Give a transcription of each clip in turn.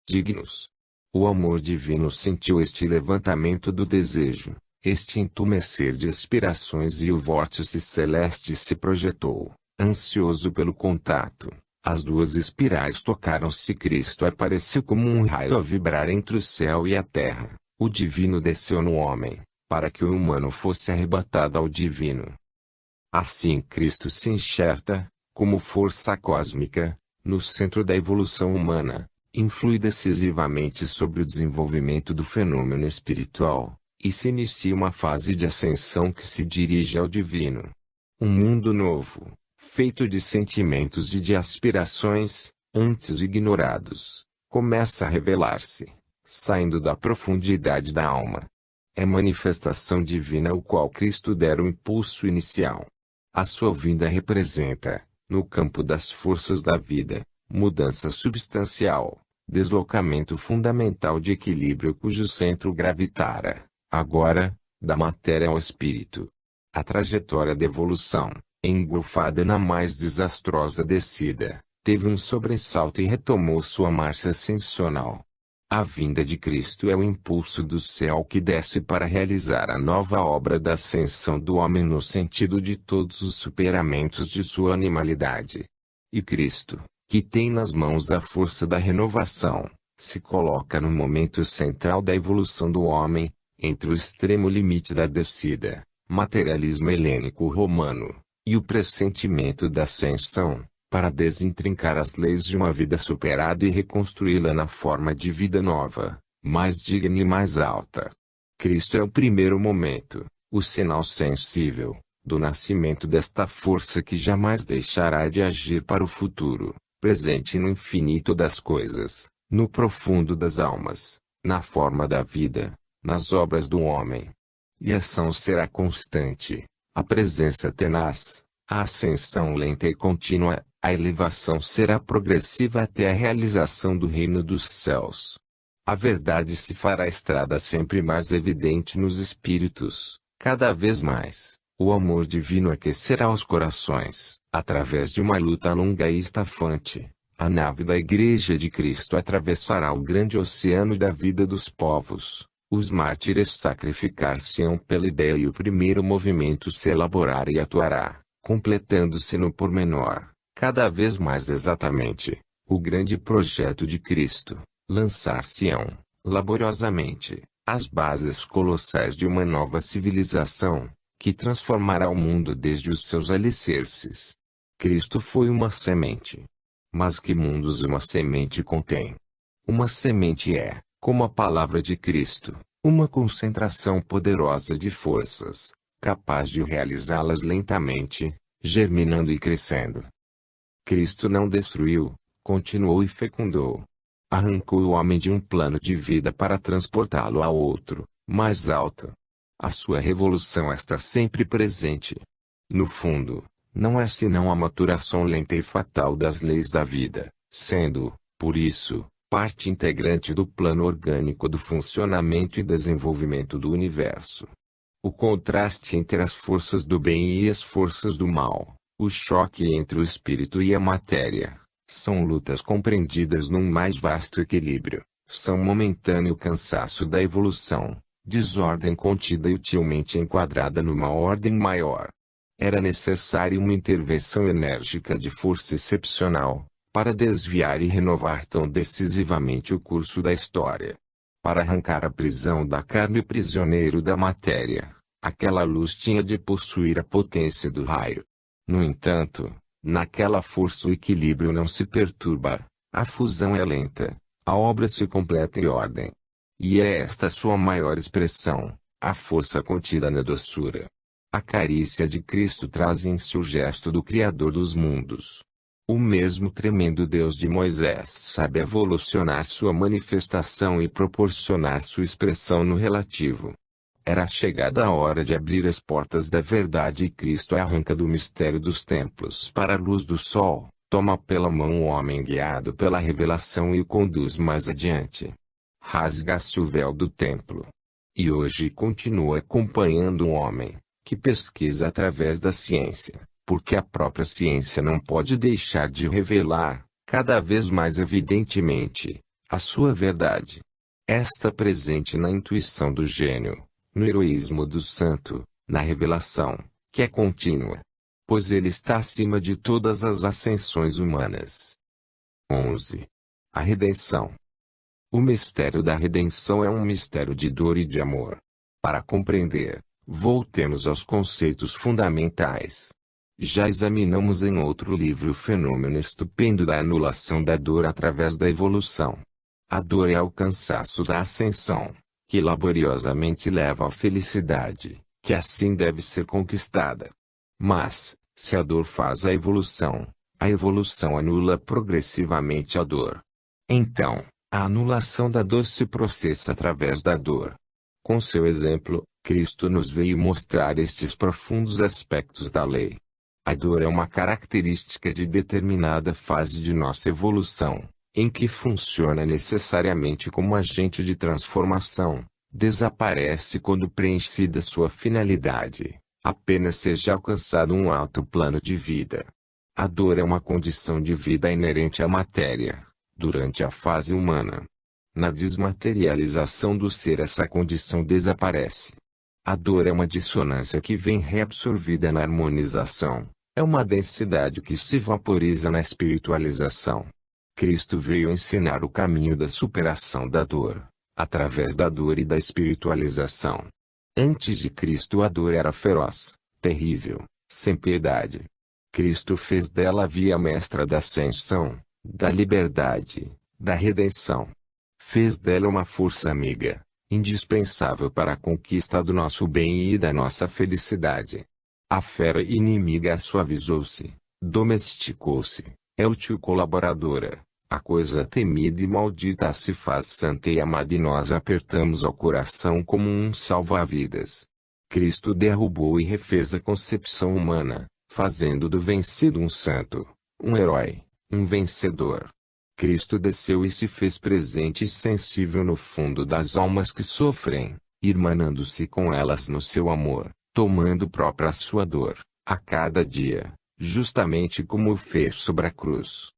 dignos. O amor divino sentiu este levantamento do desejo, este entumecer de aspirações e o vórtice celeste se projetou, ansioso pelo contato. As duas espirais tocaram-se. Cristo apareceu como um raio a vibrar entre o céu e a terra. O divino desceu no homem, para que o humano fosse arrebatado ao divino. Assim Cristo se enxerta, como força cósmica, no centro da evolução humana, influi decisivamente sobre o desenvolvimento do fenômeno espiritual, e se inicia uma fase de ascensão que se dirige ao divino. Um mundo novo, feito de sentimentos e de aspirações, antes ignorados, começa a revelar-se, saindo da profundidade da alma. É manifestação divina ao qual Cristo dera o impulso inicial. A sua vinda representa, no campo das forças da vida, mudança substancial, deslocamento fundamental de equilíbrio cujo centro gravitara, agora, da matéria ao espírito. A trajetória da evolução, engolfada na mais desastrosa descida, teve um sobressalto e retomou sua marcha ascensional. A vinda de Cristo é o impulso do céu que desce para realizar a nova obra da ascensão do homem no sentido de todos os superamentos de sua animalidade. E Cristo, que tem nas mãos a força da renovação, se coloca no momento central da evolução do homem, entre o extremo limite da descida, materialismo helênico romano, e o pressentimento da ascensão, para desintrincar as leis de uma vida superada e reconstruí-la na forma de vida nova, mais digna e mais alta. Cristo é o primeiro momento, o sinal sensível, do nascimento desta força que jamais deixará de agir para o futuro, presente no infinito das coisas, no profundo das almas, na forma da vida, nas obras do homem. E a ação será constante, a presença tenaz, a ascensão lenta e contínua, a elevação será progressiva até a realização do reino dos céus. A verdade se fará estrada sempre mais evidente nos espíritos, cada vez mais. O amor divino aquecerá os corações. Através de uma luta longa e estafante, a nave da Igreja de Cristo atravessará o grande oceano da vida dos povos. Os mártires sacrificar-se-ão pela ideia e o primeiro movimento se elaborará e atuará, completando-se no pormenor, cada vez mais exatamente, o grande projeto de Cristo. Lançar-se-ão, laboriosamente, as bases colossais de uma nova civilização, que transformará o mundo desde os seus alicerces. Cristo foi uma semente. Mas que mundos uma semente contém? Uma semente é, como a palavra de Cristo, uma concentração poderosa de forças, capaz de realizá-las lentamente, germinando e crescendo. Cristo não destruiu, continuou e fecundou. Arrancou o homem de um plano de vida para transportá-lo a outro, mais alto. A sua revolução está sempre presente. No fundo, não é senão a maturação lenta e fatal das leis da vida, sendo, por isso, parte integrante do plano orgânico do funcionamento e desenvolvimento do universo. O contraste entre as forças do bem e as forças do mal, o choque entre o espírito e a matéria, são lutas compreendidas num mais vasto equilíbrio, são momentâneo cansaço da evolução, desordem contida e utilmente enquadrada numa ordem maior. Era necessária uma intervenção enérgica de força excepcional, para desviar e renovar tão decisivamente o curso da história. Para arrancar a prisão da carne e prisioneiro da matéria, aquela luz tinha de possuir a potência do raio. No entanto, naquela força o equilíbrio não se perturba, a fusão é lenta, a obra se completa em ordem. E é esta sua maior expressão, a força contida na doçura. A carícia de Cristo traz em si o gesto do Criador dos mundos. O mesmo tremendo Deus de Moisés sabe evolucionar sua manifestação e proporcionar sua expressão no relativo. Era chegada a hora de abrir as portas da verdade e Cristo arranca do mistério dos templos para a luz do sol, toma pela mão o homem guiado pela revelação e o conduz mais adiante. Rasga-se o véu do templo. E hoje continua acompanhando um homem, que pesquisa através da ciência, porque a própria ciência não pode deixar de revelar, cada vez mais evidentemente, a sua verdade. Esta presente na intuição do gênio, no heroísmo do santo, na revelação, que é contínua. Pois ele está acima de todas as ascensões humanas. 11. A redenção. O mistério da redenção é um mistério de dor e de amor. Para compreender, voltemos aos conceitos fundamentais. Já examinamos em outro livro o fenômeno estupendo da anulação da dor através da evolução. A dor é o cansaço da ascensão, que laboriosamente leva à felicidade, que assim deve ser conquistada. Mas, se a dor faz a evolução anula progressivamente a dor. Então, a anulação da dor se processa através da dor. Com seu exemplo, Cristo nos veio mostrar estes profundos aspectos da lei. A dor é uma característica de determinada fase de nossa evolução, em que funciona necessariamente como agente de transformação, desaparece quando preenchida sua finalidade, apenas seja alcançado um alto plano de vida. A dor é uma condição de vida inerente à matéria, durante a fase humana. Na desmaterialização do ser essa condição desaparece. A dor é uma dissonância que vem reabsorvida na harmonização, é uma densidade que se vaporiza na espiritualização. Cristo veio ensinar o caminho da superação da dor, através da dor e da espiritualização. Antes de Cristo a dor era feroz, terrível, sem piedade. Cristo fez dela a via mestra da ascensão, da liberdade, da redenção. Fez dela uma força amiga, indispensável para a conquista do nosso bem e da nossa felicidade. A fera inimiga a suavizou-se, domesticou-se, é útil colaboradora. A coisa temida e maldita se faz santa e amada e nós apertamos ao coração como um salva-vidas. Cristo derrubou e refez a concepção humana, fazendo do vencido um santo, um herói, um vencedor. Cristo desceu e se fez presente e sensível no fundo das almas que sofrem, irmanando-se com elas no seu amor, tomando própria sua dor, a cada dia, justamente como o fez sobre a cruz.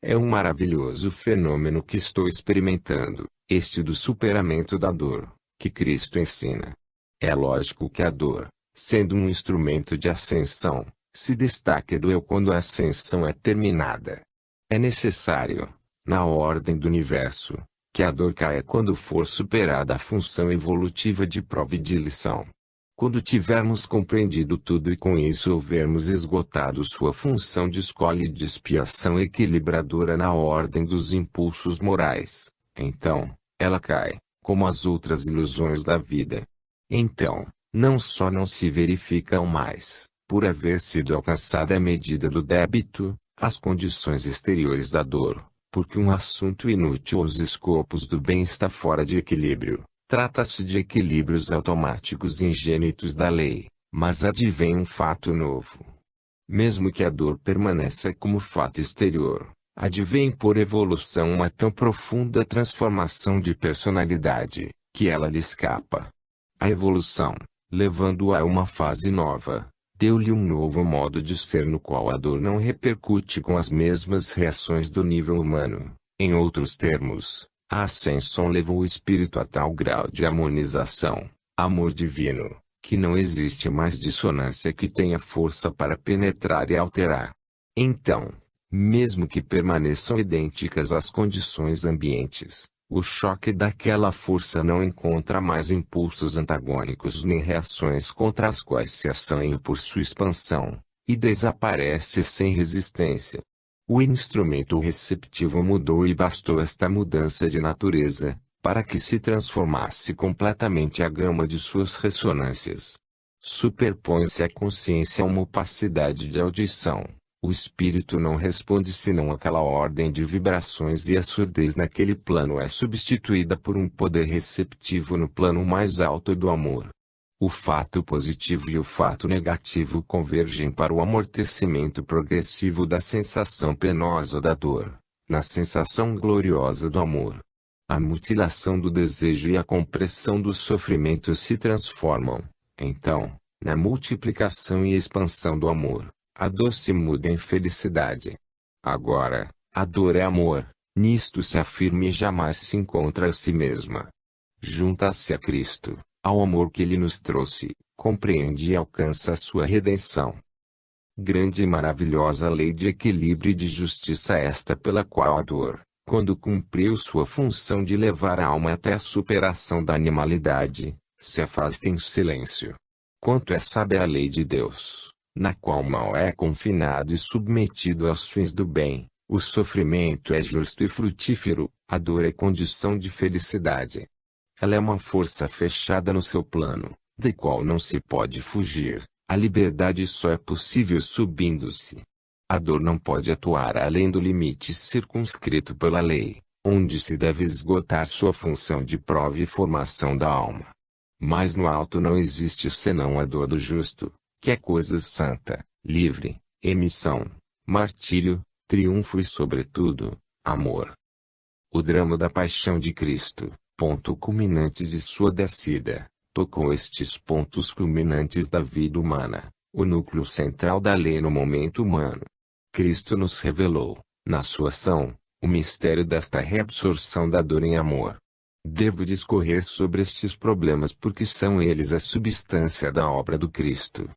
É um maravilhoso fenômeno que estou experimentando, este do superamento da dor, que Cristo ensina. É lógico que a dor, sendo um instrumento de ascensão, se destaque do eu quando a ascensão é terminada. É necessário, na ordem do universo, que a dor caia quando for superada a função evolutiva de prova e de lição. Quando tivermos compreendido tudo e com isso houvermos esgotado sua função de escola e de expiação equilibradora na ordem dos impulsos morais, então, ela cai, como as outras ilusões da vida. Então, não só não se verificam mais, por haver sido alcançada a medida do débito, as condições exteriores da dor, porque um assunto inútil aos escopos do bem está fora de equilíbrio. Trata-se de equilíbrios automáticos ingênitos da lei, mas advém um fato novo. Mesmo que a dor permaneça como fato exterior, advém por evolução uma tão profunda transformação de personalidade, que ela lhe escapa. A evolução, levando-a a uma fase nova, deu-lhe um novo modo de ser no qual a dor não repercute com as mesmas reações do nível humano. Em outros termos, a ascensão levou o espírito a tal grau de harmonização, amor divino, que não existe mais dissonância que tenha força para penetrar e alterar. Então, mesmo que permaneçam idênticas as condições ambientes, o choque daquela força não encontra mais impulsos antagônicos nem reações contra as quais se assanhe por sua expansão, e desaparece sem resistência. O instrumento receptivo mudou e bastou esta mudança de natureza, para que se transformasse completamente a gama de suas ressonâncias. Superpõe-se à consciência uma opacidade de audição. O espírito não responde senão àquela ordem de vibrações e a surdez naquele plano é substituída por um poder receptivo no plano mais alto do amor. O fato positivo e o fato negativo convergem para o amortecimento progressivo da sensação penosa da dor, na sensação gloriosa do amor. A mutilação do desejo e a compressão do sofrimento se transformam, então, na multiplicação e expansão do amor. A dor se muda em felicidade. Agora, a dor é amor, Nisto se afirma e jamais se encontra a si mesma. Junta-se a Cristo, ao amor que ele nos trouxe, compreende e alcança a sua redenção. Grande e maravilhosa lei de equilíbrio e de justiça esta pela qual a dor, quando cumpriu sua função de levar a alma até a superação da animalidade, se afasta em silêncio. Quanto é sábia a lei de Deus, na qual o mal é confinado e submetido aos fins do bem, o sofrimento é justo e frutífero, a dor é condição de felicidade. Ela é uma força fechada no seu plano, da qual não se pode fugir. A liberdade só é possível subindo-se. A dor não pode atuar além do limite circunscrito pela lei, onde se deve esgotar sua função de prova e formação da alma. Mas no alto não existe senão a dor do justo, que é coisa santa, livre, emissão, martírio, triunfo e sobretudo, amor. O drama da paixão de Cristo, ponto culminante de sua descida, tocou estes pontos culminantes da vida humana, o núcleo central da lei no momento humano. Cristo nos revelou, na sua ação, o mistério desta reabsorção da dor em amor. Devo discorrer sobre estes problemas porque são eles a substância da obra do Cristo.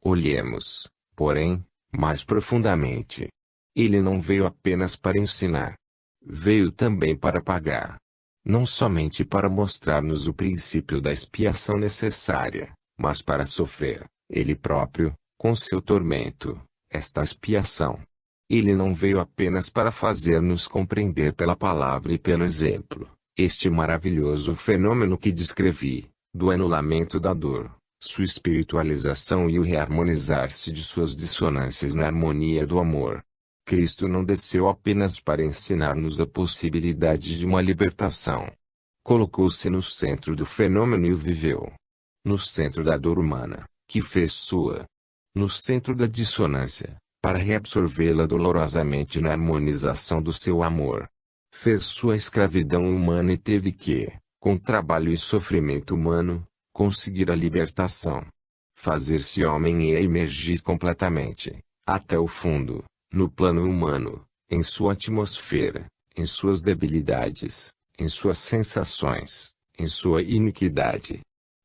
Olhemos, porém, mais profundamente. Ele não veio apenas para ensinar. Veio também para pagar. Não somente para mostrar-nos o princípio da expiação necessária, mas para sofrer, ele próprio, com seu tormento, esta expiação. Ele não veio apenas para fazer-nos compreender pela palavra e pelo exemplo, este maravilhoso fenômeno que descrevi, do anulamento da dor, sua espiritualização e o reharmonizar-se de suas dissonâncias na harmonia do amor. Cristo não desceu apenas para ensinar-nos a possibilidade de uma libertação. Colocou-se no centro do fenômeno e o viveu. No centro da dor humana, que fez sua. No centro da dissonância, para reabsorvê-la dolorosamente na harmonização do seu amor. Fez sua escravidão humana e teve que, com trabalho e sofrimento humano, conseguir a libertação. Fazer-se homem e emergir completamente, até o fundo, no plano humano, em sua atmosfera, em suas debilidades, em suas sensações, em sua iniquidade.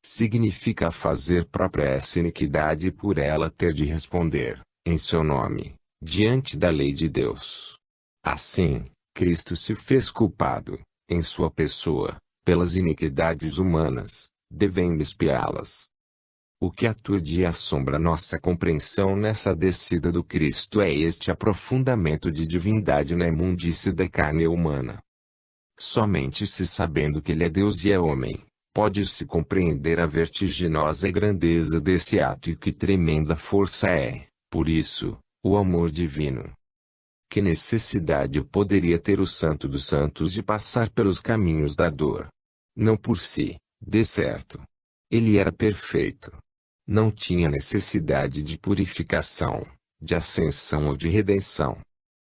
Significa fazer própria essa iniquidade e por ela ter de responder, em seu nome, diante da lei de Deus. Assim, Cristo se fez culpado, em sua pessoa, pelas iniquidades humanas, devendo expiá-las. O que aturde e assombra nossa compreensão nessa descida do Cristo é este aprofundamento de divindade na imundície da carne humana. Somente se sabendo que ele é Deus e é homem, pode-se compreender a vertiginosa grandeza desse ato e que tremenda força é, por isso, o amor divino. Que necessidade poderia ter o Santo dos Santos de passar pelos caminhos da dor? Não por si, de certo. Ele era perfeito. Não tinha necessidade de purificação, de ascensão ou de redenção.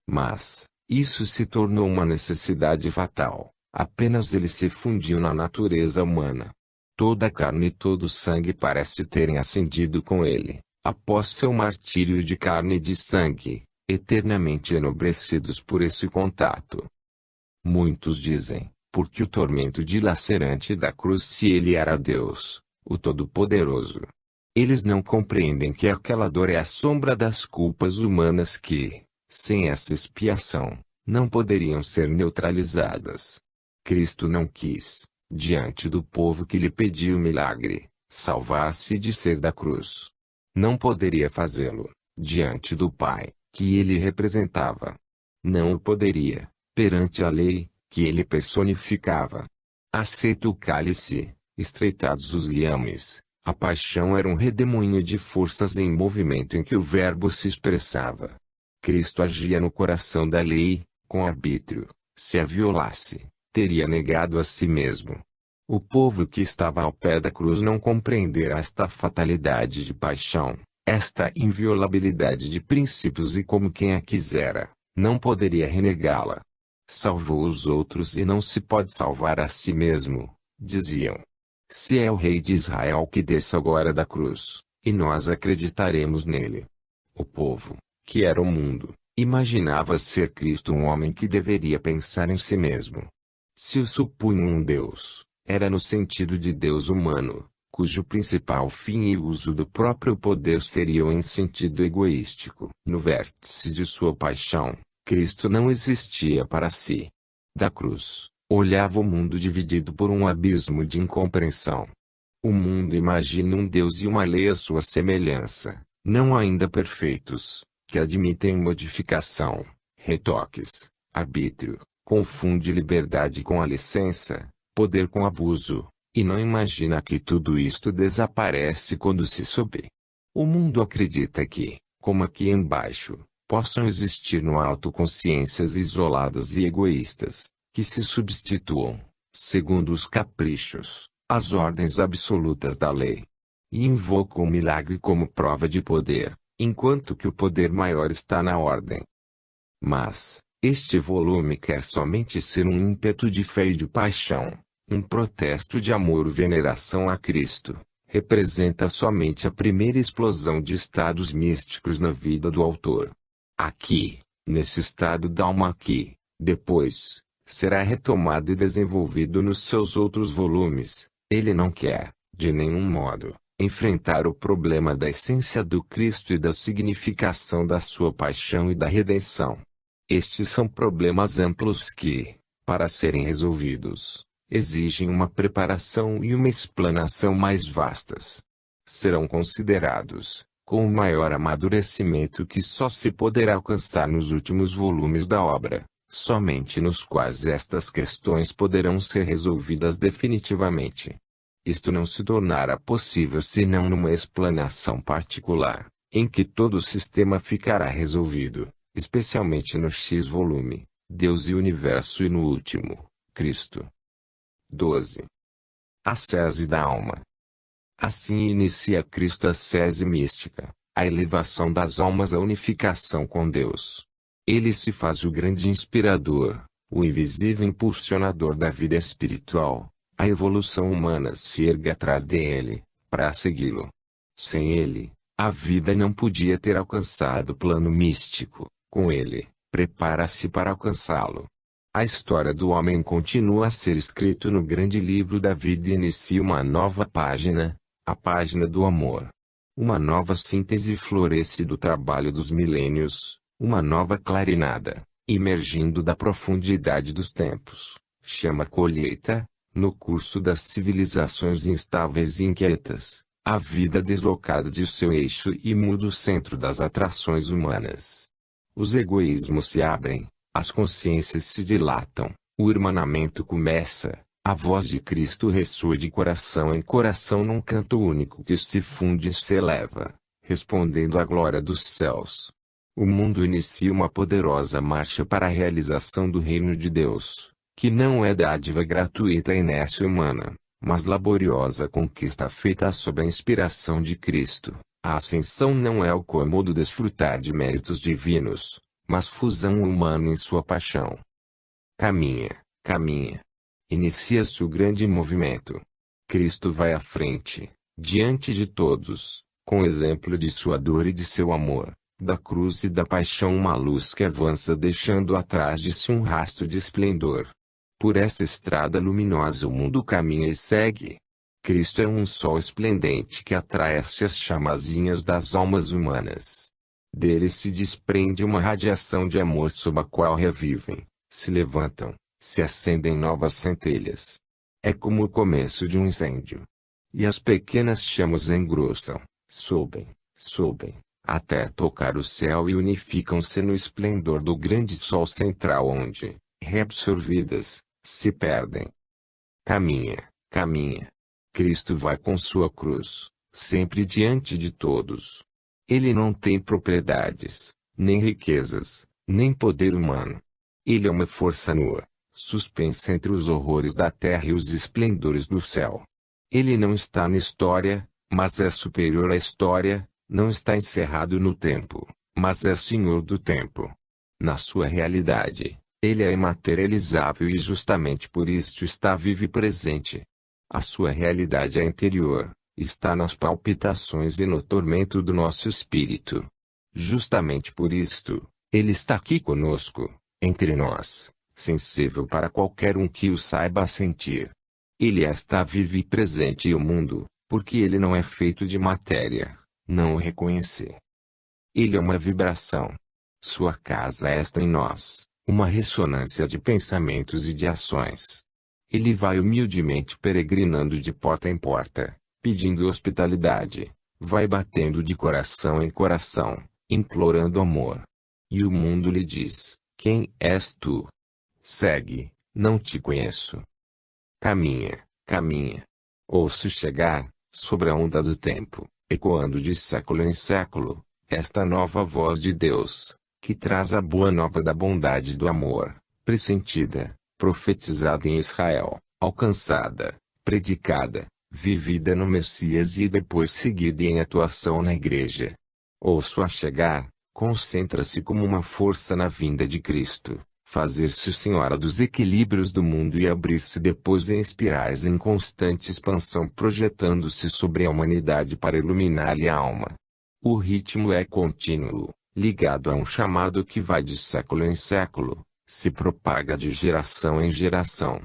Mas, isso se tornou uma necessidade fatal, apenas ele se fundiu na natureza humana. Toda a carne e todo o sangue parece terem ascendido com ele, após seu martírio de carne e de sangue, eternamente enobrecidos por esse contato. Muitos dizem, porque o tormento dilacerante da cruz se ele era Deus, o Todo-Poderoso. Eles não compreendem que aquela dor é a sombra das culpas humanas que, sem essa expiação, não poderiam ser neutralizadas. Cristo não quis, diante do povo que lhe pediu o milagre, salvar-se de ser da cruz. Não poderia fazê-lo, diante do Pai, que ele representava. Não o poderia, perante a lei, que ele personificava. Aceita o cálice, estreitados os liames. A paixão era um redemoinho de forças em movimento em que o Verbo se expressava. Cristo agia no coração da lei, com arbítrio. Se a violasse, teria negado a si mesmo. O povo que estava ao pé da cruz não compreenderá esta fatalidade de paixão, esta inviolabilidade de princípios e como quem a quisera, não poderia renegá-la. Salvou os outros e não se pode salvar a si mesmo, diziam. Se é o rei de Israel que desça agora da cruz, e nós acreditaremos nele. O povo, que era o mundo, Imaginava ser Cristo um homem que deveria pensar em si mesmo. Se o supunham um Deus, era no sentido de Deus humano, cujo principal fim e uso do próprio poder seriam em sentido egoístico. No vértice de sua paixão, Cristo não existia para si. Da cruz, olhava o mundo dividido por um abismo de incompreensão. O mundo imagina um Deus e uma lei à sua semelhança, não ainda perfeitos, que admitem modificação, retoques, arbítrio, confunde liberdade com a licença, poder com abuso, e não imagina que tudo isto desaparece quando se souber. O mundo acredita que, como aqui embaixo, possam existir no alto consciências isoladas e egoístas, que se substituam, segundo os caprichos, às ordens absolutas da lei. E invocam o milagre como prova de poder, enquanto que o poder maior está na ordem. Mas, este volume quer somente ser um ímpeto de fé e de paixão, um protesto de amor e veneração a Cristo. Representa somente a primeira explosão de estados místicos na vida do autor. Aqui, nesse estado da alma aqui, depois, será retomado e desenvolvido nos seus outros volumes. Ele não quer, de nenhum modo, enfrentar o problema da essência do Cristo e da significação da sua paixão e da redenção. Estes são problemas amplos que, para serem resolvidos, exigem uma preparação e uma explanação mais vastas. Serão considerados, com o maior amadurecimento que só se poderá alcançar nos últimos volumes da obra, somente nos quais estas questões poderão ser resolvidas definitivamente. Isto não se tornará possível senão numa explanação particular, em que todo o sistema ficará resolvido, especialmente no X volume, Deus e Universo e no último, Cristo. 12. A sese da alma. Assim inicia Cristo a sese mística, a elevação das almas à unificação com Deus. Ele se faz o grande inspirador, o invisível impulsionador da vida espiritual. A evolução humana se ergue atrás dele, para segui-lo. Sem ele, a vida não podia ter alcançado o plano místico. Com ele, prepara-se para alcançá-lo. A história do homem continua a ser escrito no grande livro da vida e inicia uma nova página, a página do amor. Uma nova síntese floresce do trabalho dos milênios, uma nova clarinada, emergindo da profundidade dos tempos, chama colheita. No curso das civilizações instáveis e inquietas, a vida deslocada de seu eixo e muda o centro das atrações humanas. Os egoísmos se abrem, as consciências se dilatam, o irmanamento começa, a voz de Cristo ressoa de coração em coração num canto único que se funde e se eleva, respondendo à glória dos céus. O mundo inicia uma poderosa marcha para a realização do reino de Deus, que não é dádiva gratuita e inércia humana, mas laboriosa conquista feita sob a inspiração de Cristo. A ascensão não é o cômodo desfrutar de méritos divinos, mas fusão humana em sua paixão. Caminha, caminha. Inicia-se o grande movimento. Cristo vai à frente, diante de todos, com o exemplo de sua dor e de seu amor, da cruz e da paixão uma luz que avança deixando atrás de si um rastro de esplendor. Por essa estrada luminosa o mundo caminha e segue. Cristo é um sol esplendente que atrai-se as chamazinhas das almas humanas. Dele se desprende uma radiação de amor sob a qual revivem, se levantam, se acendem novas centelhas. É como o começo de um incêndio. E as pequenas chamas engrossam, sobem, até tocar o céu e unificam-se no esplendor do grande sol central onde, reabsorvidas, se perdem. Caminha, caminha. Cristo vai com sua cruz, sempre diante de todos. Ele não tem propriedades, nem riquezas, nem poder humano. Ele é uma força nua, suspensa entre os horrores da terra e os esplendores do céu. Ele não está na história, mas é superior à história, não está encerrado no tempo, mas é senhor do tempo. Na sua realidade, ele é imaterializável e justamente por isto está vivo e presente. A sua realidade é interior, está nas palpitações e no tormento do nosso espírito. Justamente por isto, Ele está aqui conosco, entre nós, sensível para qualquer um que o saiba sentir. Ele está vivo e presente e o mundo, porque ele não é feito de matéria, não o reconhecer. Ele é uma vibração. Sua casa está em nós, uma ressonância de pensamentos e de ações. Ele vai humildemente peregrinando de porta em porta, pedindo hospitalidade, vai batendo de coração em coração, implorando amor. E o mundo lhe diz: quem és tu? Segue, não te conheço. Caminha, caminha. Ouço chegar, sobre a onda do tempo, ecoando de século em século, esta nova voz de Deus, que traz a boa nova da bondade e do amor, pressentida, profetizada em Israel, alcançada, predicada, vivida no Messias e depois seguida em atuação na Igreja. Ouço-a chegar, concentra-se como uma força na vinda de Cristo, fazer-se senhora dos equilíbrios do mundo e abrir-se depois em espirais em constante expansão, projetando-se sobre a humanidade para iluminar-lhe a alma. O ritmo é contínuo, ligado a um chamado que vai de século em século, se propaga de geração em geração.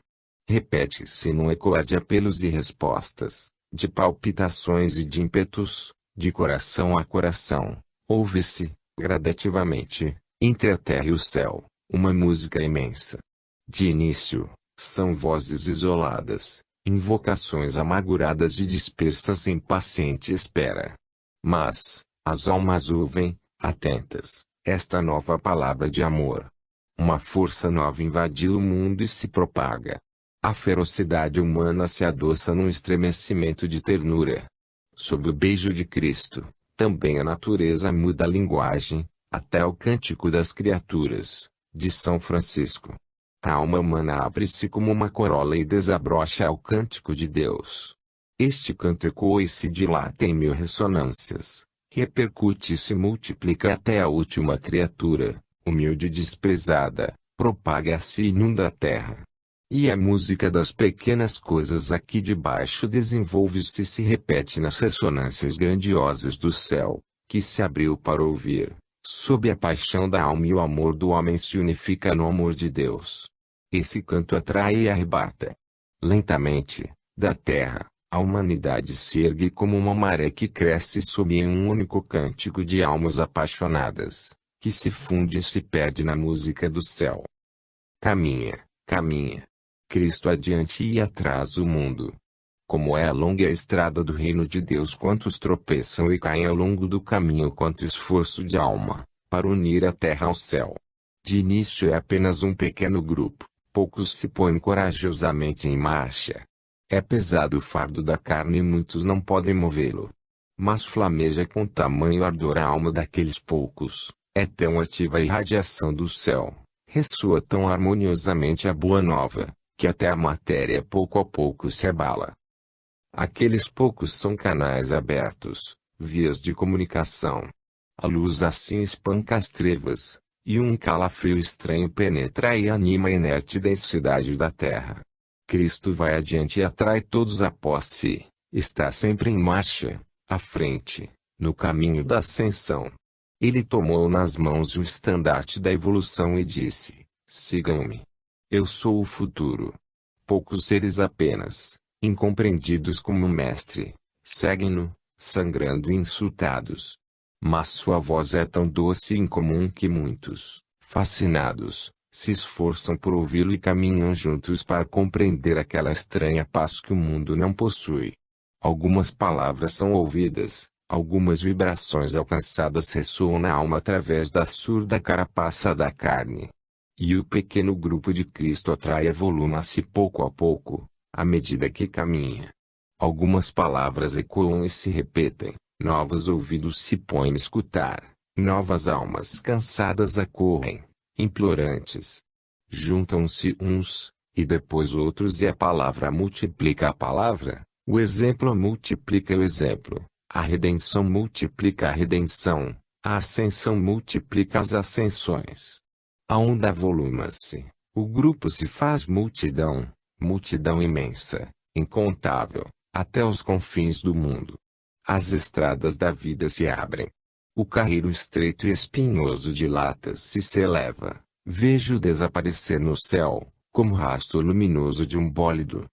Repete-se num ecoar de apelos e respostas, de palpitações e de ímpetos, de coração a coração. Ouve-se, gradativamente, entre a terra e o céu, uma música imensa. De início, são vozes isoladas, invocações amarguradas e dispersas em paciente espera. Mas, as almas ouvem, atentas, esta nova palavra de amor. Uma força nova invadiu o mundo e se propaga. A ferocidade humana se adoça num estremecimento de ternura. Sob o beijo de Cristo, também a natureza muda a linguagem, até o cântico das criaturas, de São Francisco. A alma humana abre-se como uma corola e desabrocha ao cântico de Deus. Este canto ecoa e se dilata em mil ressonâncias, repercute e se multiplica até a última criatura, humilde e desprezada, propaga-se e inunda a terra. E a música das pequenas coisas aqui debaixo desenvolve-se e se repete nas ressonâncias grandiosas do céu, que se abriu para ouvir, sob a paixão da alma, e o amor do homem se unifica no amor de Deus. Esse canto atrai e arrebata. Lentamente, da terra, a humanidade se ergue como uma maré que cresce sob um único cântico de almas apaixonadas, que se funde e se perde na música do céu. Caminha, caminha. Cristo adiante e atrás o mundo. Como é longa a estrada do reino de Deus, quantos tropeçam e caem ao longo do caminho, quanto esforço de alma, para unir a terra ao céu. De início é apenas um pequeno grupo, poucos se põem corajosamente em marcha. É pesado o fardo da carne e muitos não podem movê-lo. Mas flameja com tamanho ardor a alma daqueles poucos, é tão ativa a irradiação do céu, ressoa tão harmoniosamente a boa nova, que até a matéria pouco a pouco se abala. Aqueles poucos são canais abertos, vias de comunicação. A luz assim espanca as trevas, e um calafrio estranho penetra e anima a inerte densidade da terra. Cristo vai adiante e atrai todos após si, está sempre em marcha, à frente, no caminho da ascensão. Ele tomou nas mãos o estandarte da evolução e disse: sigam-me. Eu sou o futuro. Poucos seres apenas, incompreendidos como o mestre, seguem-no, sangrando e insultados. Mas sua voz é tão doce e incomum que muitos, fascinados, se esforçam por ouvi-lo e caminham juntos para compreender aquela estranha paz que o mundo não possui. Algumas palavras são ouvidas, algumas vibrações alcançadas ressoam na alma através da surda carapaça da carne. E o pequeno grupo de Cristo atrai e avoluma-se pouco a pouco, à medida que caminha. Algumas palavras ecoam e se repetem, novos ouvidos se põem a escutar, novas almas cansadas acorrem, implorantes. Juntam-se uns, e depois outros, e a palavra multiplica a palavra, o exemplo multiplica o exemplo, a redenção multiplica a redenção, a ascensão multiplica as ascensões. A onda avoluma-se, o grupo se faz multidão, multidão imensa, incontável, até os confins do mundo. As estradas da vida se abrem. O carreiro estreito e espinhoso dilata-se e se eleva. Vejo desaparecer no céu, como rastro luminoso de um bólido.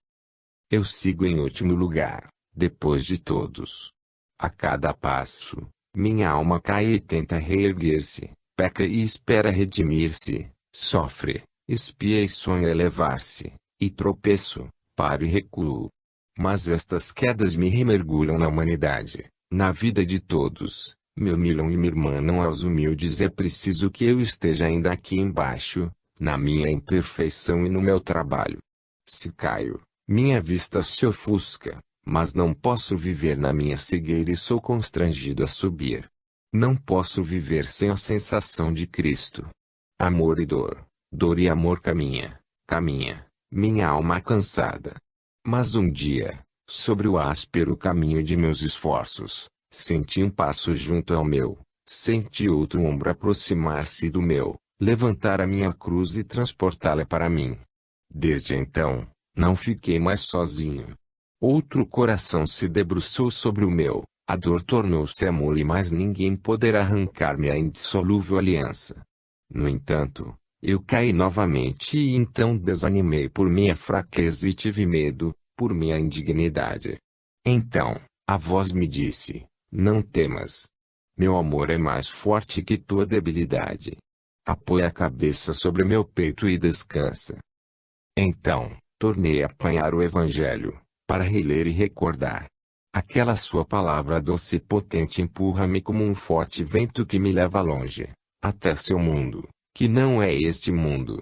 Eu sigo em último lugar, depois de todos. A cada passo, minha alma cai e tenta reerguer-se, peca e espera redimir-se, sofre, espia e sonha elevar-se, e tropeço, paro e recuo. Mas estas quedas me remergulham na humanidade, na vida de todos, me humilham e me irmanam aos humildes. É preciso que eu esteja ainda aqui embaixo, na minha imperfeição e no meu trabalho. Se caio, minha vista se ofusca, mas não posso viver na minha cegueira e sou constrangido a subir. Não posso viver sem a sensação de Cristo. Amor e dor e amor caminha, minha alma cansada. Mas um dia, sobre o áspero caminho de meus esforços, senti um passo junto ao meu, senti outro ombro aproximar-se do meu, levantar a minha cruz e transportá-la para mim. Desde então, não fiquei mais sozinho. Outro coração se debruçou sobre o meu, a dor tornou-se amor e mais ninguém poderá arrancar-me a indissolúvel aliança. No entanto, eu caí novamente e então desanimei por minha fraqueza e tive medo, por minha indignidade. Então, a voz me disse: não temas. Meu amor é mais forte que tua debilidade. Apoia a cabeça sobre meu peito e descansa. Então, tornei a apanhar o Evangelho, para reler e recordar. Aquela sua palavra doce e potente empurra-me como um forte vento que me leva longe, até seu mundo, que não é este mundo.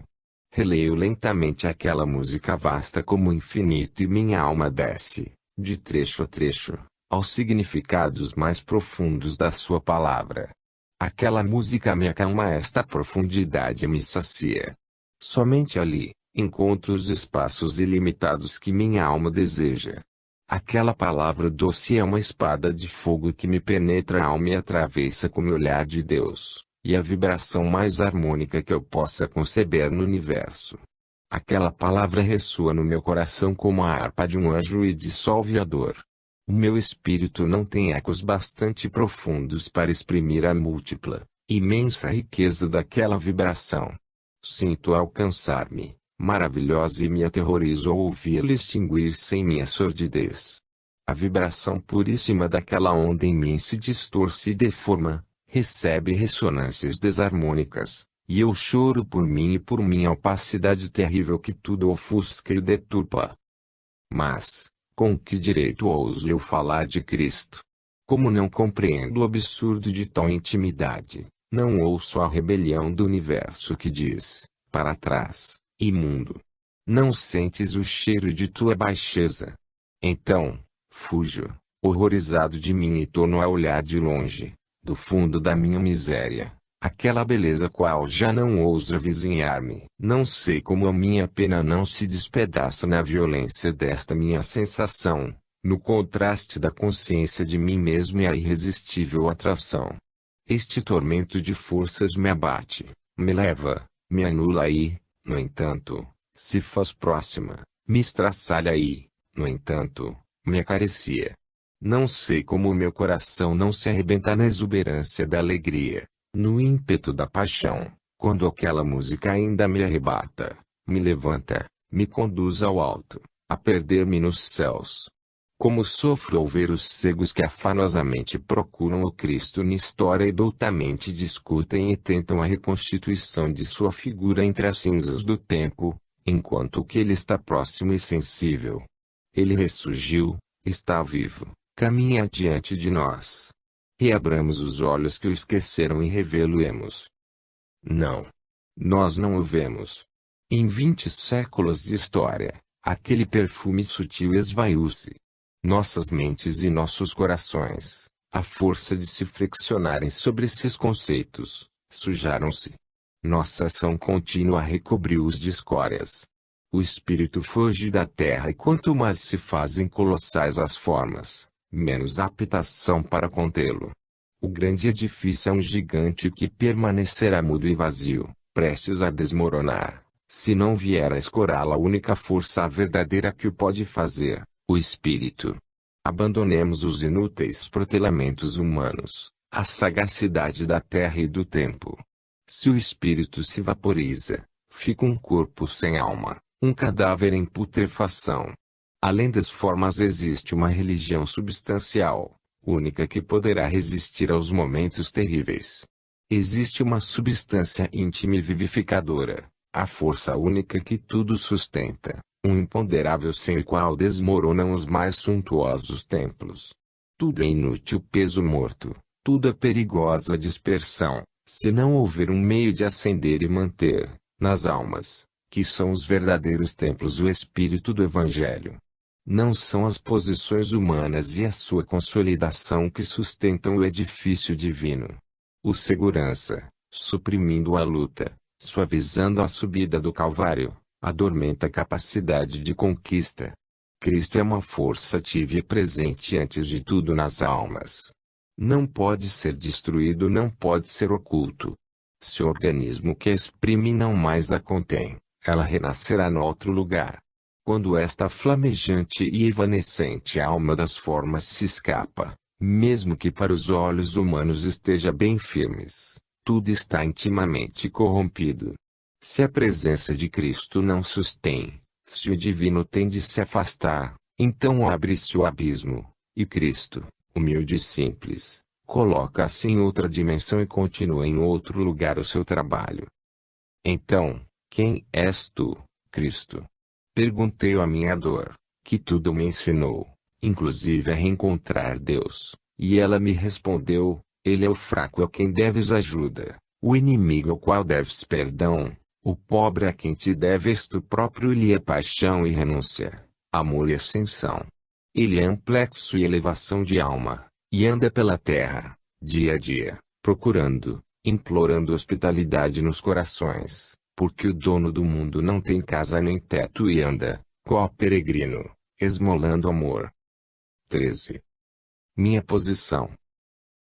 Releio lentamente aquela música vasta como o infinito e minha alma desce, de trecho a trecho, aos significados mais profundos da sua palavra. Aquela música me acalma, esta profundidade me sacia. Somente ali, encontro os espaços ilimitados que minha alma deseja. Aquela palavra doce é uma espada de fogo que me penetra a alma e atravessa como o olhar de Deus, e a vibração mais harmônica que eu possa conceber no universo. Aquela palavra ressoa no meu coração como a harpa de um anjo e dissolve a dor. O meu espírito não tem ecos bastante profundos para exprimir a múltipla, imensa riqueza daquela vibração. Sinto alcançar-me, maravilhosa, e me aterrorizo ao ouvi-la extinguir-se em minha sordidez. A vibração puríssima daquela onda em mim se distorce e deforma, recebe ressonâncias desarmônicas, e eu choro por mim e por minha opacidade terrível que tudo ofusca e deturpa. Mas, com que direito ouso eu falar de Cristo? Como não compreendo o absurdo de tal intimidade, não ouço a rebelião do universo que diz: para trás, imundo. Não sentes o cheiro de tua baixeza? Então, fujo, horrorizado de mim, e torno a olhar de longe, do fundo da minha miséria, aquela beleza qual já não ouso avizinhar-me. Não sei como a minha pena não se despedaça na violência desta minha sensação, no contraste da consciência de mim mesmo e a irresistível atração. Este tormento de forças me abate, me leva, me anula e, no entanto, se faz próxima, me estraçalha e, no entanto, me acaricia. Não sei como o meu coração não se arrebenta na exuberância da alegria, no ímpeto da paixão, quando aquela música ainda me arrebata, me levanta, me conduz ao alto, a perder-me nos céus. Como sofro ao ver os cegos que afanosamente procuram o Cristo na história e doutamente discutem e tentam a reconstituição de sua figura entre as cinzas do tempo, enquanto que ele está próximo e sensível. Ele ressurgiu, está vivo, caminha adiante de nós. Reabramos os olhos que o esqueceram e revê-lo-emos. Não. Nós não o vemos. Em 20 séculos de história, aquele perfume sutil esvaiu-se. Nossas mentes e nossos corações, à força de se friccionarem sobre esses conceitos, sujaram-se. Nossa ação contínua recobriu-os de escórias. O espírito foge da terra, e quanto mais se fazem colossais as formas, menos habitação para contê-lo. O grande edifício é um gigante que permanecerá mudo e vazio, prestes a desmoronar, se não vier a escorá-la a única força verdadeira que o pode fazer, o espírito. Abandonemos os inúteis protelamentos humanos, a sagacidade da terra e do tempo. Se o espírito se vaporiza, fica um corpo sem alma, um cadáver em putrefação. Além das formas existe uma religião substancial, única que poderá resistir aos momentos terríveis. Existe uma substância íntima e vivificadora, a força única que tudo sustenta, um imponderável sem o qual desmoronam os mais suntuosos templos. Tudo é inútil peso morto, tudo é perigosa dispersão, se não houver um meio de acender e manter, nas almas, que são os verdadeiros templos, o espírito do Evangelho. Não são as posições humanas e a sua consolidação que sustentam o edifício divino. O segurança, suprimindo a luta, suavizando a subida do Calvário, adormenta a capacidade de conquista. Cristo é uma força ativa e presente antes de tudo nas almas. Não pode ser destruído, não pode ser oculto. Se o organismo que a exprime não mais a contém, ela renascerá no outro lugar. Quando esta flamejante e evanescente alma das formas se escapa, mesmo que para os olhos humanos esteja bem firmes, tudo está intimamente corrompido. Se a presença de Cristo não sustém, se o divino tem de se afastar, então abre-se o abismo, e Cristo, humilde e simples, coloca-se em outra dimensão e continua em outro lugar o seu trabalho. Então, quem és tu, Cristo? Perguntei à minha dor, que tudo me ensinou, inclusive a reencontrar Deus, e ela me respondeu: Ele é o fraco a quem deves ajuda, o inimigo ao qual deves perdão, o pobre a quem te deves tu próprio. Ele é paixão e renúncia, amor e ascensão. Ele é amplexo e elevação de alma, e anda pela terra, dia a dia, procurando, implorando hospitalidade nos corações. Porque o dono do mundo não tem casa nem teto e anda, qual peregrino, esmolando amor. 13. Minha posição.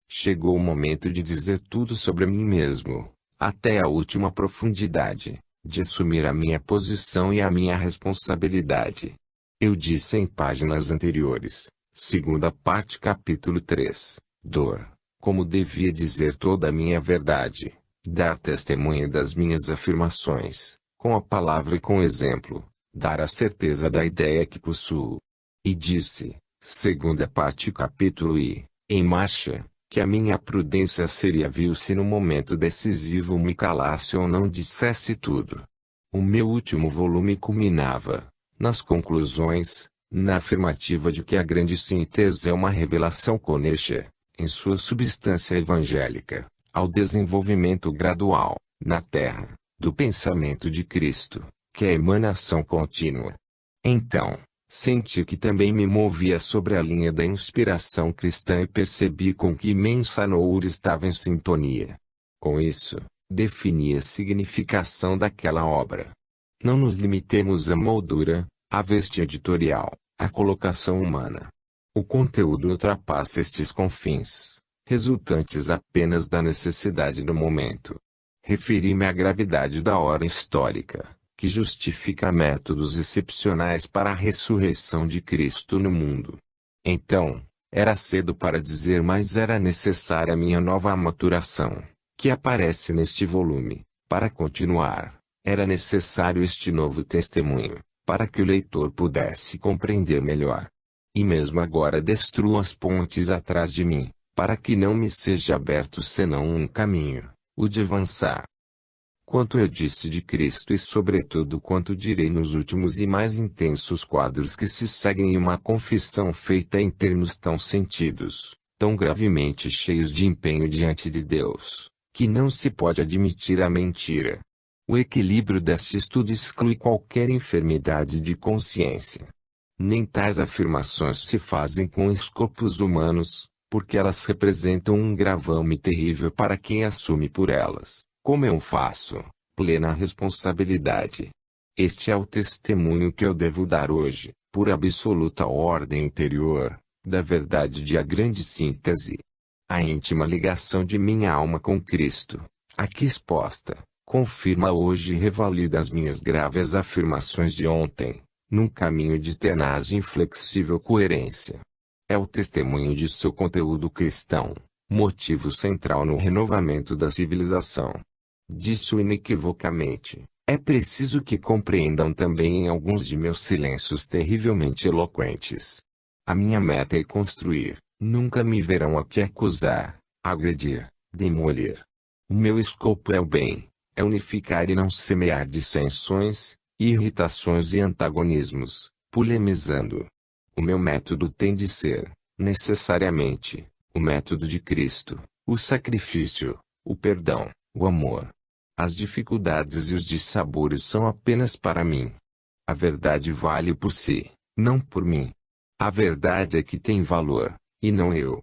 Chegou o momento de dizer tudo sobre mim mesmo, até a última profundidade, de assumir a minha posição e a minha responsabilidade. Eu disse em páginas anteriores, segunda parte capítulo 3, dor, como devia dizer toda a minha verdade. Dar testemunho das minhas afirmações, com a palavra e com o exemplo, dar a certeza da ideia que possuo. E disse, segunda parte capítulo I, em marcha, que a minha prudência seria vil se no momento decisivo me calasse ou não dissesse tudo. O meu último volume culminava, nas conclusões, na afirmativa de que a grande síntese é uma revelação conexa, em sua substância evangélica, ao desenvolvimento gradual, na terra, do pensamento de Cristo, que é emanação contínua. Então, senti que também me movia sobre a linha da inspiração cristã e percebi com que imensa noura estava em sintonia. Com isso, defini a significação daquela obra. Não nos limitemos à moldura, à veste editorial, à colocação humana. O conteúdo ultrapassa estes confins, resultantes apenas da necessidade do momento. Referi-me à gravidade da hora histórica, que justifica métodos excepcionais para a ressurreição de Cristo no mundo. Então, era cedo para dizer, mas era necessária a minha nova maturação, que aparece neste volume, para continuar. Era necessário este novo testemunho, para que o leitor pudesse compreender melhor. E mesmo agora destruo as pontes atrás de mim, para que não me seja aberto senão um caminho, o de avançar. Quanto eu disse de Cristo e sobretudo quanto direi nos últimos e mais intensos quadros que se seguem em uma confissão feita em termos tão sentidos, tão gravemente cheios de empenho diante de Deus, que não se pode admitir a mentira. O equilíbrio desse estudo exclui qualquer enfermidade de consciência. Nem tais afirmações se fazem com escopos humanos, porque elas representam um gravame terrível para quem assume por elas, como eu faço, plena responsabilidade. Este é o testemunho que eu devo dar hoje, por absoluta ordem interior, da verdade de a grande síntese. A íntima ligação de minha alma com Cristo, aqui exposta, confirma hoje e revalida as minhas graves afirmações de ontem, num caminho de tenaz e inflexível coerência. É o testemunho de seu conteúdo cristão, motivo central no renovamento da civilização. Disse inequivocamente: é preciso que compreendam também em alguns de meus silêncios terrivelmente eloquentes. A minha meta é construir, nunca me verão aqui acusar, agredir, demolir. O meu escopo é o bem, é unificar e não semear dissensões, irritações e antagonismos, polemizando. O meu método tem de ser, necessariamente, o método de Cristo, o sacrifício, o perdão, o amor. As dificuldades e os dissabores são apenas para mim. A verdade vale por si, não por mim. A verdade é que tem valor, e não eu.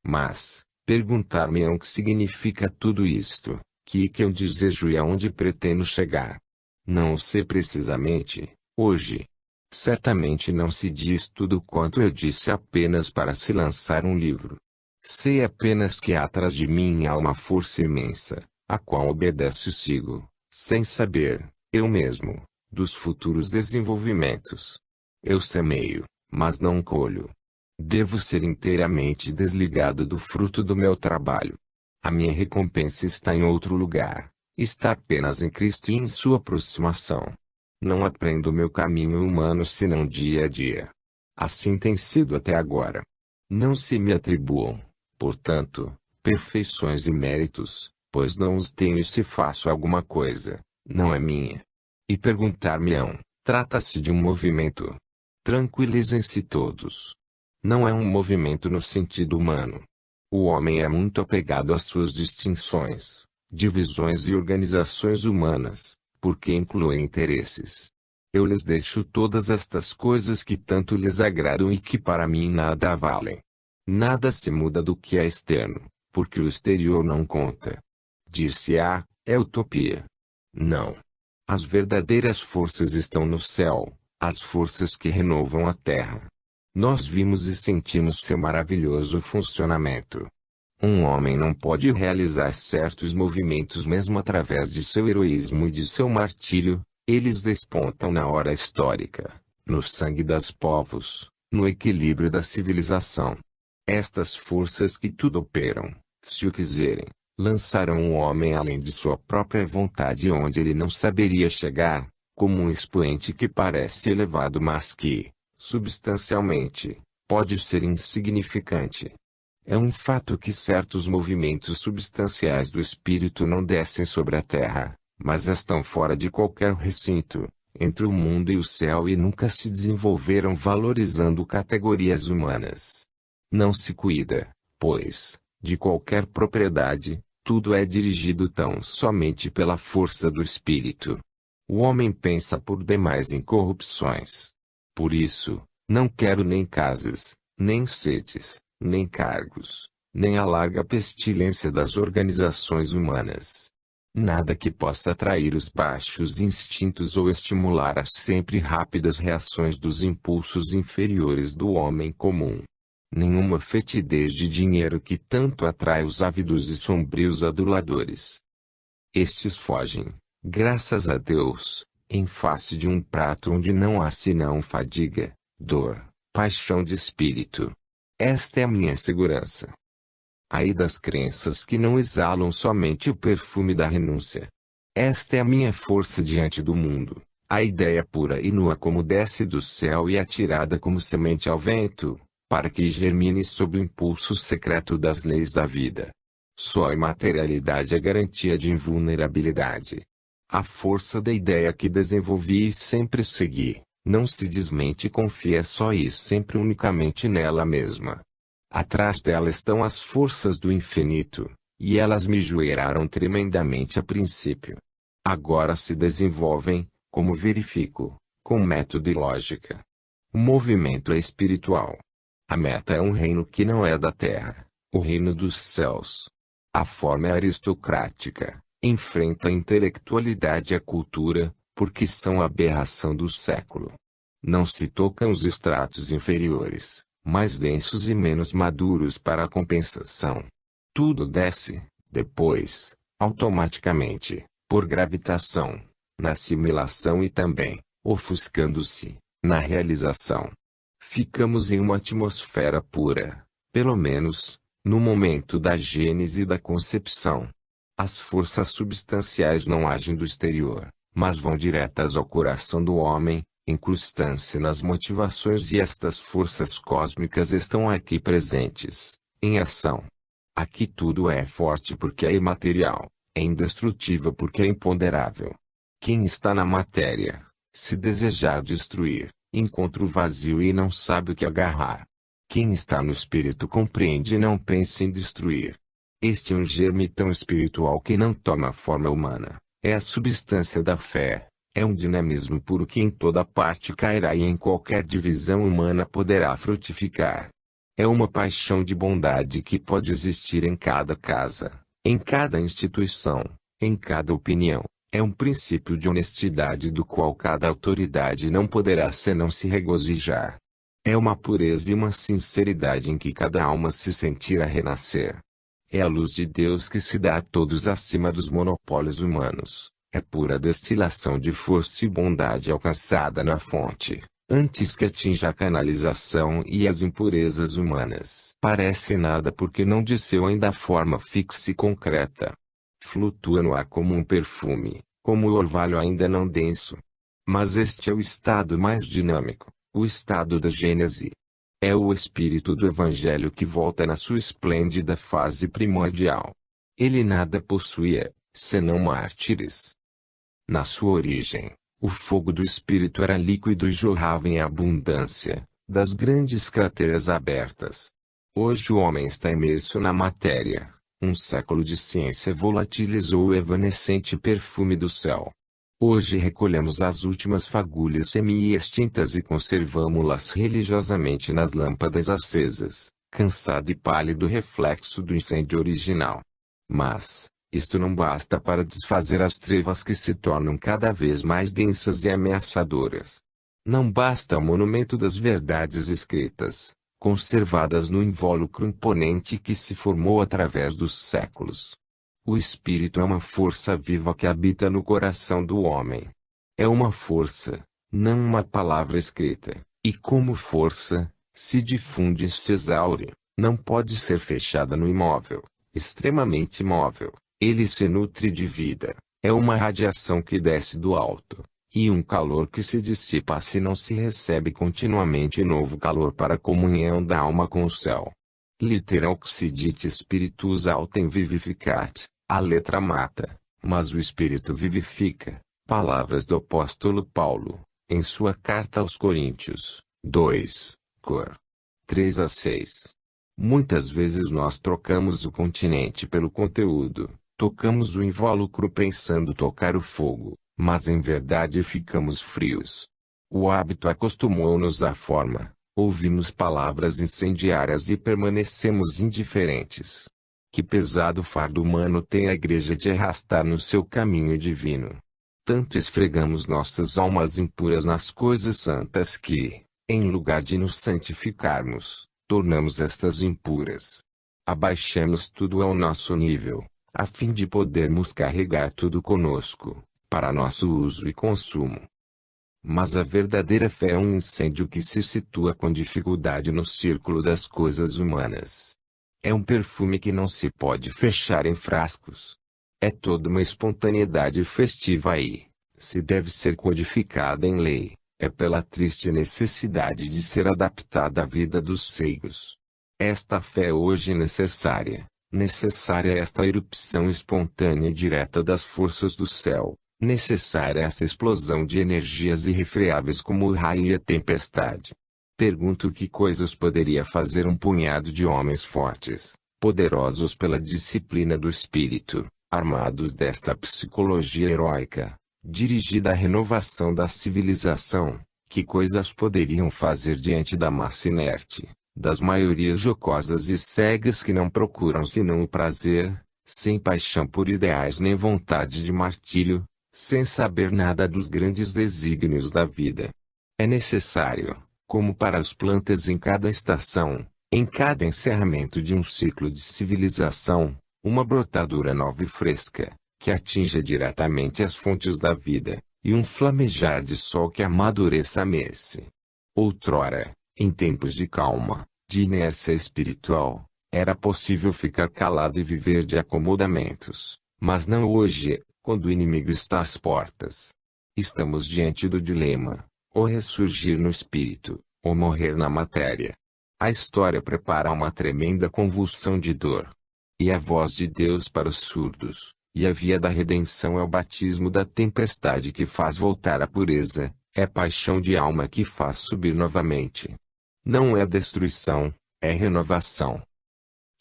Mas, perguntar-me-ão o que significa tudo isto, que eu desejo e aonde pretendo chegar. Não o sei precisamente, hoje. Certamente não se diz tudo quanto eu disse apenas para se lançar um livro. Sei apenas que atrás de mim há uma força imensa, a qual obedeço e sigo, sem saber, eu mesmo, dos futuros desenvolvimentos. Eu semeio, mas não colho. Devo ser inteiramente desligado do fruto do meu trabalho. A minha recompensa está em outro lugar, está apenas em Cristo e em sua aproximação. Não aprendo o meu caminho humano senão dia a dia. Assim tem sido até agora. Não se me atribuam, portanto, perfeições e méritos, pois não os tenho e se faço alguma coisa, não é minha. E perguntar-me-ão, trata-se de um movimento. Tranquilizem-se todos. Não é um movimento no sentido humano. O homem é muito apegado às suas distinções, divisões e organizações humanas, porque incluem interesses. Eu lhes deixo todas estas coisas que tanto lhes agradam e que para mim nada valem. Nada se muda do que é externo, porque o exterior não conta. Dir-se-á, é utopia. Não. As verdadeiras forças estão no céu, as forças que renovam a terra. Nós vimos e sentimos seu maravilhoso funcionamento. Um homem não pode realizar certos movimentos mesmo através de seu heroísmo e de seu martírio, eles despontam na hora histórica, no sangue dos povos, no equilíbrio da civilização. Estas forças que tudo operam, se o quiserem, lançarão o homem além de sua própria vontade onde ele não saberia chegar, como um expoente que parece elevado mas que, substancialmente, pode ser insignificante. É um fato que certos movimentos substanciais do espírito não descem sobre a terra, mas estão fora de qualquer recinto, entre o mundo e o céu e nunca se desenvolveram valorizando categorias humanas. Não se cuida, pois, de qualquer propriedade, tudo é dirigido tão somente pela força do espírito. O homem pensa por demais em corrupções. Por isso, não quero nem casas, nem sedes, nem cargos, nem a larga pestilência das organizações humanas. Nada que possa atrair os baixos instintos ou estimular as sempre rápidas reações dos impulsos inferiores do homem comum. Nenhuma fetidez de dinheiro que tanto atrai os ávidos e sombrios aduladores. Estes fogem, graças a Deus, em face de um prato onde não há senão fadiga, dor, paixão de espírito. Esta é a minha segurança. Ai das crenças que não exalam somente o perfume da renúncia. Esta é a minha força diante do mundo, a ideia pura e nua como desce do céu e atirada como semente ao vento, para que germine sob o impulso secreto das leis da vida. Só a imaterialidade é garantia de invulnerabilidade. A força da ideia que desenvolvi e sempre segui, não se desmente e confia só e sempre unicamente nela mesma. Atrás dela estão as forças do infinito, e elas me joelharam tremendamente a princípio. Agora se desenvolvem, como verifico, com método e lógica. O movimento é espiritual. A meta é um reino que não é da terra, o reino dos céus. A forma é aristocrática, enfrenta a intelectualidade e a cultura, porque são a aberração do século. Não se tocam os estratos inferiores, mais densos e menos maduros para a compensação. Tudo desce, depois, automaticamente, por gravitação, na assimilação e também, ofuscando-se, na realização. Ficamos em uma atmosfera pura, pelo menos, no momento da gênese e da concepção. As forças substanciais não agem do exterior, mas vão diretas ao coração do homem, incrustando-se nas motivações, e estas forças cósmicas estão aqui presentes, em ação. Aqui tudo é forte porque é imaterial, é indestrutível porque é imponderável. Quem está na matéria, se desejar destruir, encontra o vazio e não sabe o que agarrar. Quem está no espírito compreende e não pensa em destruir. Este é um germe tão espiritual que não toma forma humana, é a substância da fé, é um dinamismo puro que em toda parte cairá e em qualquer divisão humana poderá frutificar. É uma paixão de bondade que pode existir em cada casa, em cada instituição, em cada opinião. É um princípio de honestidade do qual cada autoridade não poderá senão se regozijar. É uma pureza e uma sinceridade em que cada alma se sentirá renascer. É a luz de Deus que se dá a todos acima dos monopólios humanos. É pura destilação de força e bondade alcançada na fonte, antes que atinja a canalização e as impurezas humanas. Parece nada porque não desceu ainda a forma fixa e concreta. Flutua no ar como um perfume, como o orvalho ainda não denso. Mas este é o estado mais dinâmico, o estado da gênese. É o espírito do Evangelho que volta na sua esplêndida fase primordial. Ele nada possuía, senão mártires. Na sua origem, o fogo do espírito era líquido e jorrava em abundância, das grandes crateras abertas. Hoje o homem está imerso na matéria. Um século de ciência volatilizou o evanescente perfume do céu. Hoje recolhemos as últimas fagulhas semi-extintas e conservamo-las religiosamente nas lâmpadas acesas, cansado e pálido reflexo do incêndio original. Mas, isto não basta para desfazer as trevas que se tornam cada vez mais densas e ameaçadoras. Não basta o monumento das verdades escritas, conservadas no invólucro imponente que se formou através dos séculos. O espírito é uma força viva que habita no coração do homem. É uma força, não uma palavra escrita, e como força, se difunde e se exaure, não pode ser fechada no imóvel, extremamente imóvel. Ele se nutre de vida, é uma radiação que desce do alto, e um calor que se dissipa se não se recebe continuamente novo calor para a comunhão da alma com o céu. Litera oxidite spiritus autem vivificat, a letra mata, mas o espírito vivifica. Palavras do apóstolo Paulo, em sua carta aos Coríntios, 2, cor. 3-6. Muitas vezes nós trocamos o continente pelo conteúdo. Tocamos o invólucro pensando tocar o fogo, mas em verdade ficamos frios. O hábito acostumou-nos à forma, ouvimos palavras incendiárias e permanecemos indiferentes. Que pesado fardo humano tem a igreja de arrastar no seu caminho divino. Tanto esfregamos nossas almas impuras nas coisas santas que, em lugar de nos santificarmos, tornamos estas impuras. Abaixamos tudo ao nosso nível, a fim de podermos carregar tudo conosco, para nosso uso e consumo. Mas a verdadeira fé é um incêndio que se situa com dificuldade no círculo das coisas humanas. É um perfume que não se pode fechar em frascos. É toda uma espontaneidade festiva e, se deve ser codificada em lei, é pela triste necessidade de ser adaptada à vida dos ceigos. Esta fé é hoje necessária. Necessária esta erupção espontânea e direta das forças do céu, necessária essa explosão de energias irrefreáveis como o raio e a tempestade. Pergunto que coisas poderia fazer um punhado de homens fortes, poderosos pela disciplina do espírito, armados desta psicologia heróica, dirigida à renovação da civilização. Que coisas poderiam fazer diante da massa inerte, das maiorias jocosas e cegas que não procuram senão o prazer, sem paixão por ideais nem vontade de martírio, sem saber nada dos grandes desígnios da vida. É necessário, como para as plantas em cada estação, em cada encerramento de um ciclo de civilização, uma brotadura nova e fresca, que atinja diretamente as fontes da vida, e um flamejar de sol que amadureça a messe. Outrora, em tempos de calma, de inércia espiritual, Era possível ficar calado e viver de acomodamentos, mas não hoje, quando o inimigo está às portas. Estamos diante do dilema: ou ressurgir no espírito, ou morrer na matéria. A história prepara uma tremenda convulsão de dor. E a voz de Deus para os surdos, e a via da redenção é o batismo da tempestade que faz voltar a pureza, é paixão de alma que faz subir novamente. Não é destruição, é renovação.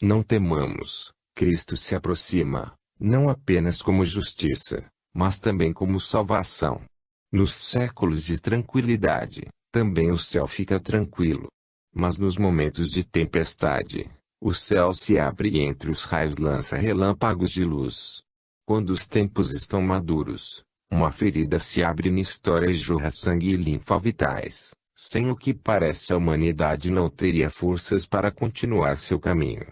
Não temamos, Cristo se aproxima, não apenas como justiça, mas também como salvação. Nos séculos de tranquilidade, também o céu fica tranquilo. Mas nos momentos de tempestade, o céu se abre e entre os raios lança relâmpagos de luz. Quando os tempos estão maduros, uma ferida se abre na história e jorra sangue e linfa vitais, sem o que parece a humanidade não teria forças para continuar seu caminho.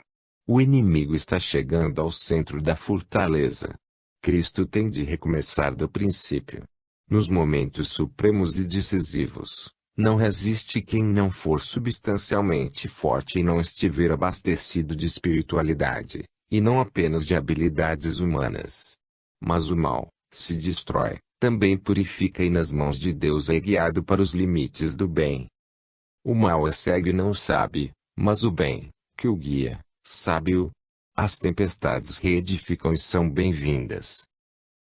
O inimigo está chegando ao centro da fortaleza. Cristo tem de recomeçar do princípio. Nos momentos supremos e decisivos, não resiste quem não for substancialmente forte e não estiver abastecido de espiritualidade, e não apenas de habilidades humanas. Mas o mal se destrói, também purifica e nas mãos de Deus é guiado para os limites do bem. O mal é cego e não o sabe, mas o bem, que o guia, sabe-o. As tempestades reedificam e são bem-vindas.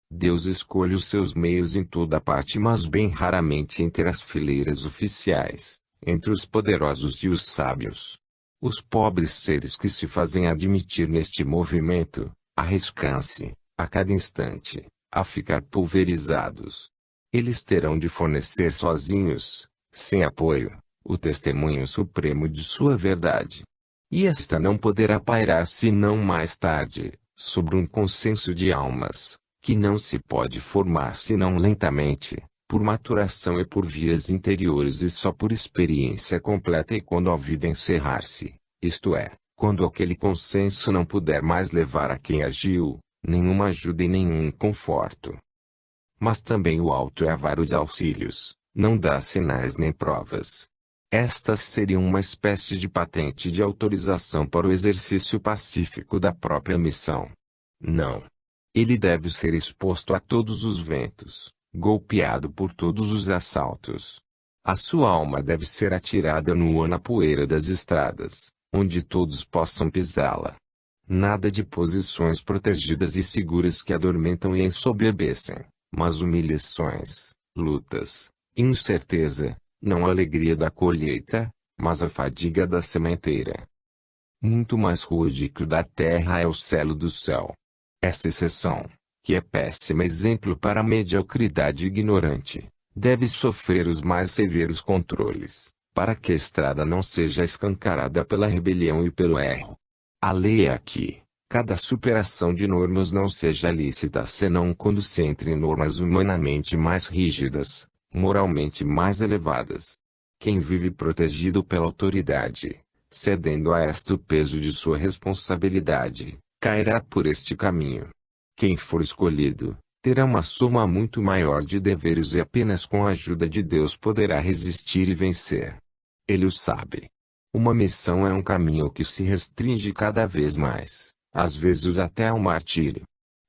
Deus escolhe os seus meios em toda parte, mas bem raramente entre as fileiras oficiais, entre os poderosos e os sábios. Os pobres seres que se fazem admitir neste movimento, arriscam-se, a cada instante, a ficar pulverizados. Eles terão de fornecer sozinhos, sem apoio, o testemunho supremo de sua verdade. E esta não poderá pairar senão mais tarde, sobre um consenso de almas, que não se pode formar senão lentamente, por maturação e por vias interiores e só por experiência completa e quando a vida encerrar-se, isto é, quando aquele consenso não puder mais levar a quem agiu, nenhuma ajuda e nenhum conforto. Mas também o alto é avaro de auxílios, não dá sinais nem provas. Estas seriam uma espécie de patente de autorização para o exercício pacífico da própria missão. Não. Ele deve ser exposto a todos os ventos, golpeado por todos os assaltos. A sua alma deve ser atirada nua na poeira das estradas, onde todos possam pisá-la. Nada de posições protegidas e seguras que adormentam e ensoberbecem, mas humilhações, lutas, incerteza, não a alegria da colheita, mas a fadiga da sementeira. Muito mais rude que o da terra é o celo do céu. Essa exceção, que é péssimo exemplo para a mediocridade ignorante, deve sofrer os mais severos controles, para que a estrada não seja escancarada pela rebelião e pelo erro. A lei é que cada superação de normas não seja lícita senão quando se entre em normas humanamente mais rígidas, moralmente mais elevadas. Quem vive protegido pela autoridade, cedendo a esta o peso de sua responsabilidade, cairá por este caminho. Quem for escolhido, terá uma soma muito maior de deveres e apenas com a ajuda de Deus poderá resistir e vencer. Ele o sabe. Uma missão é um caminho que se restringe cada vez mais, às vezes até ao martírio.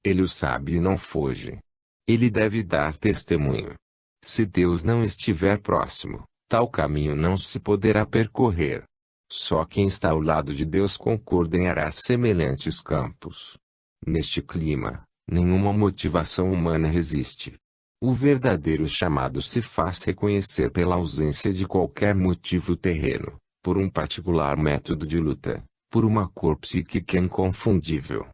Ele o sabe e não foge. Ele deve dar testemunho. Se Deus não estiver próximo, tal caminho não se poderá percorrer. Só quem está ao lado de Deus concordará semelhantes campos. Neste clima, nenhuma motivação humana resiste. O verdadeiro chamado se faz reconhecer pela ausência de qualquer motivo terreno, por um particular método de luta, por uma cor psíquica inconfundível.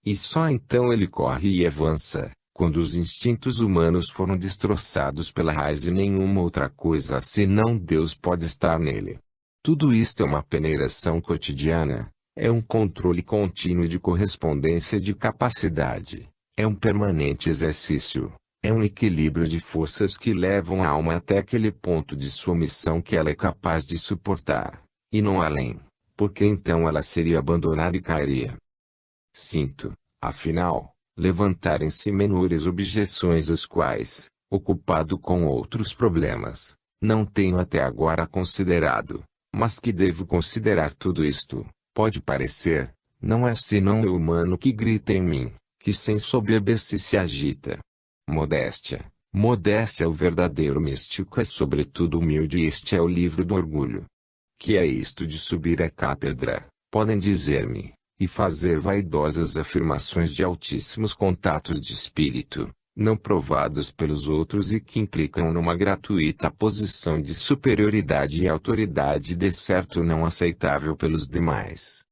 E só então ele corre e avança, quando os instintos humanos foram destroçados pela raiz e nenhuma outra coisa senão Deus pode estar nele. Tudo isto é uma peneiração cotidiana, é um controle contínuo de correspondência de capacidade, é um permanente exercício, é um equilíbrio de forças que levam a alma até aquele ponto de sua missão que ela é capaz de suportar, e não além, porque então ela seria abandonada e cairia. Sinto, afinal, levantarem-se menores objeções as quais, ocupado com outros problemas, não tenho até agora considerado, mas que devo considerar tudo isto, Pode parecer, não é senão o humano que grita em mim, que sem soberba-se se agita. Modéstia. Modéstia é o verdadeiro místico, é sobretudo humilde, e este é o livro do orgulho. Que é isto de subir à cátedra, podem dizer-me, e fazer vaidosas afirmações de altíssimos contatos de espírito, não provados pelos outros e que implicam numa gratuita posição de superioridade e autoridade de certo não aceitável pelos demais.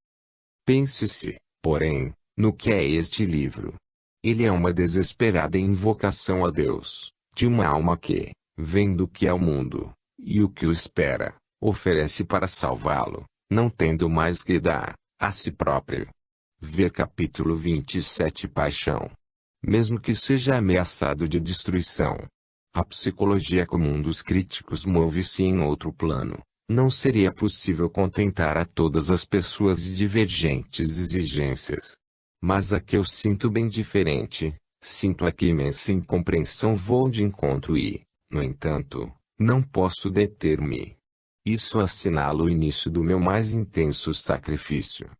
Pense-se, porém, no que é este livro. Ele é uma desesperada invocação a Deus, de uma alma que, vendo o que é o mundo, e o que o espera, oferece para salvá-lo, não tendo mais que dar, a si próprio. Ver capítulo 27 Paixão. Mesmo que seja ameaçado de destruição. A psicologia comum dos críticos move-se em outro plano. Não seria possível contentar a todas as pessoas de divergentes exigências. Mas a que eu sinto bem diferente, sinto aqui imensa incompreensão, vou de encontro e, no entanto, não posso deter-me. Isso assinala o início do meu mais intenso sacrifício.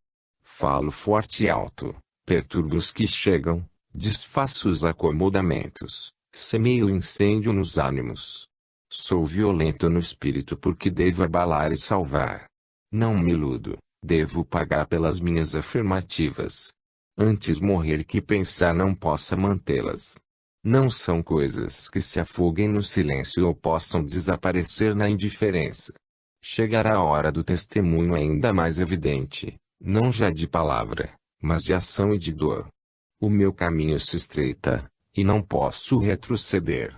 Falo forte e alto, perturbo os que chegam, desfaço os acomodamentos, semeio incêndio nos ânimos. Sou violento no espírito porque devo abalar e salvar. Não me iludo, devo pagar pelas minhas afirmativas. Antes morrer que pensar não possa mantê-las. Não são coisas que se afoguem no silêncio ou possam desaparecer na indiferença. Chegará a hora do testemunho ainda mais evidente, não já de palavra, mas de ação e de dor. O meu caminho se estreita, e não posso retroceder.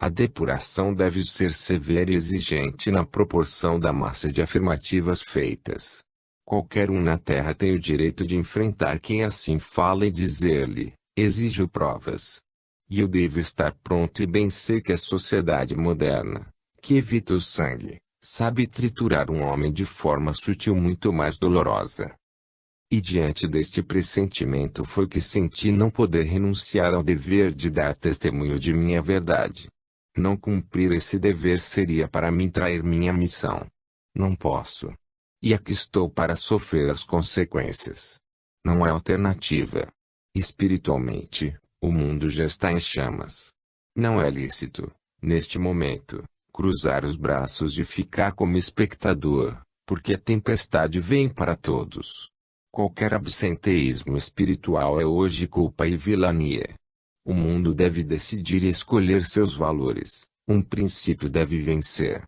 A depuração deve ser severa e exigente na proporção da massa de afirmativas feitas. Qualquer um na terra tem o direito de enfrentar quem assim fala e dizer-lhe, exijo provas. E eu devo estar pronto, e bem sei que a sociedade moderna, que evita o sangue, sabe triturar um homem de forma sutil muito mais dolorosa. E diante deste pressentimento foi que senti não poder renunciar ao dever de dar testemunho de minha verdade. Não cumprir esse dever seria para mim trair minha missão. Não posso. E aqui estou para sofrer as consequências. Não há alternativa. Espiritualmente, o mundo já está em chamas. Não é lícito, neste momento, cruzar os braços e ficar como espectador, porque a tempestade vem para todos. Qualquer absenteísmo espiritual é hoje culpa e vilania. O mundo deve decidir e escolher seus valores. Um princípio deve vencer.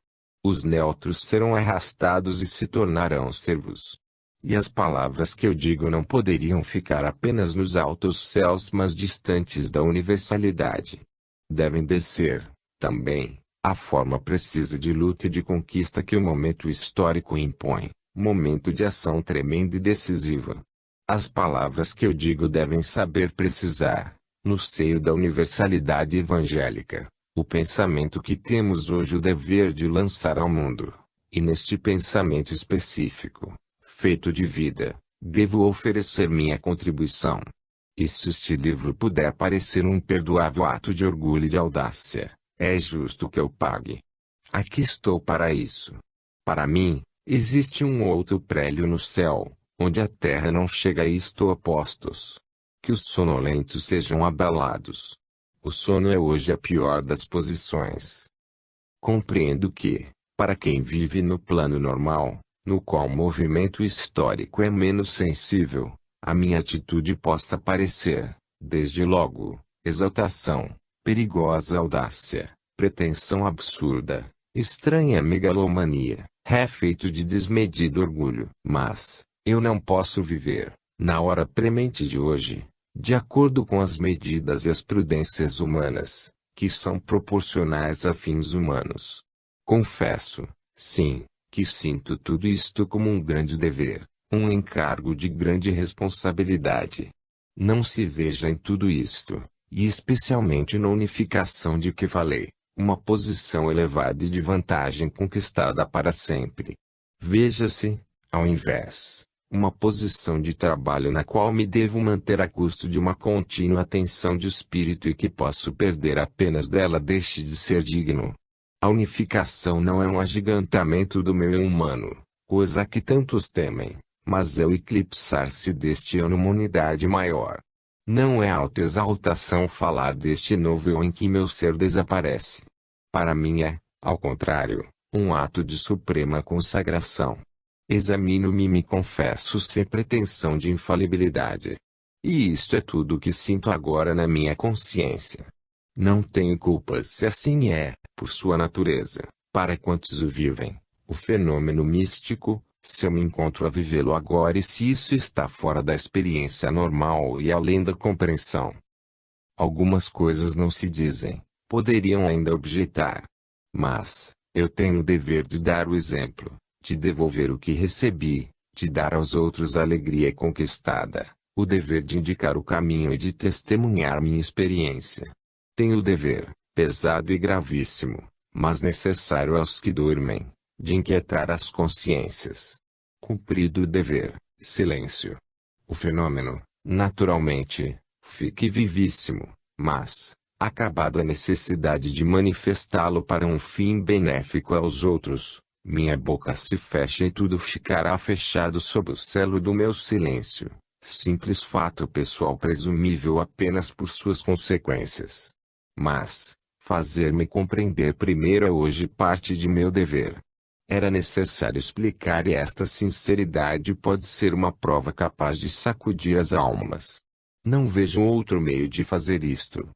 Os neutros serão arrastados e se tornarão servos. E as palavras que eu digo não poderiam ficar apenas nos altos céus, mas distantes da universalidade. Devem descer, também, a forma precisa de luta e de conquista que o momento histórico impõe. Momento de ação tremenda e decisiva. As palavras que eu digo devem saber precisar, no seio da universalidade evangélica, o pensamento que temos hoje o dever de lançar ao mundo. E neste pensamento específico, feito de vida, devo oferecer minha contribuição. E se este livro puder parecer um imperdoável ato de orgulho e de audácia, é justo que eu pague. Aqui estou para isso. Para mim, existe um outro prélio no céu, onde a terra não chega, e estou a postos. Que os sonolentos sejam abalados. O sono é hoje a pior das posições. Compreendo que, para quem vive no plano normal, no qual o movimento histórico é menos sensível, a minha atitude possa parecer, desde logo, exaltação, perigosa audácia, pretensão absurda, estranha megalomania, refeito de desmedido orgulho. Mas, eu não posso viver, na hora premente de hoje, de acordo com as medidas e as prudências humanas, que são proporcionais a fins humanos. Confesso, sim, que sinto tudo isto como um grande dever, um encargo de grande responsabilidade. Não se veja em tudo isto, e especialmente na unificação de que falei, uma posição elevada e de vantagem conquistada para sempre. Veja-se, ao invés, uma posição de trabalho na qual me devo manter a custo de uma contínua tensão de espírito e que posso perder apenas dela deixe de ser digno. A unificação não é um agigantamento do meu eu humano, coisa que tantos temem, mas é o eclipsar-se deste eu numa unidade maior. Não é autoexaltação falar deste novo eu em que meu ser desaparece. Para mim é, ao contrário, um ato de suprema consagração. Examino-me e me confesso sem pretensão de infalibilidade. E isto é tudo o que sinto agora na minha consciência. Não tenho culpas se assim é, por sua natureza, para quantos o vivem, o fenômeno místico, se eu me encontro a vivê-lo agora e se isso está fora da experiência normal e além da compreensão. Algumas coisas não se dizem, poderiam ainda objetar. Mas, eu tenho o dever de dar o exemplo, de devolver o que recebi, de dar aos outros a alegria conquistada, o dever de indicar o caminho e de testemunhar minha experiência. Tenho o dever, pesado e gravíssimo, mas necessário aos que dormem, de inquietar as consciências. Cumprido o dever, silêncio. O fenômeno, naturalmente, fique vivíssimo, mas, acabada a necessidade de manifestá-lo para um fim benéfico aos outros, minha boca se fecha e tudo ficará fechado sob o selo do meu silêncio, simples fato pessoal presumível apenas por suas consequências. Mas, fazer-me compreender primeiro é hoje parte de meu dever. Era necessário explicar e esta sinceridade pode ser uma prova capaz de sacudir as almas. Não vejo outro meio de fazer isto.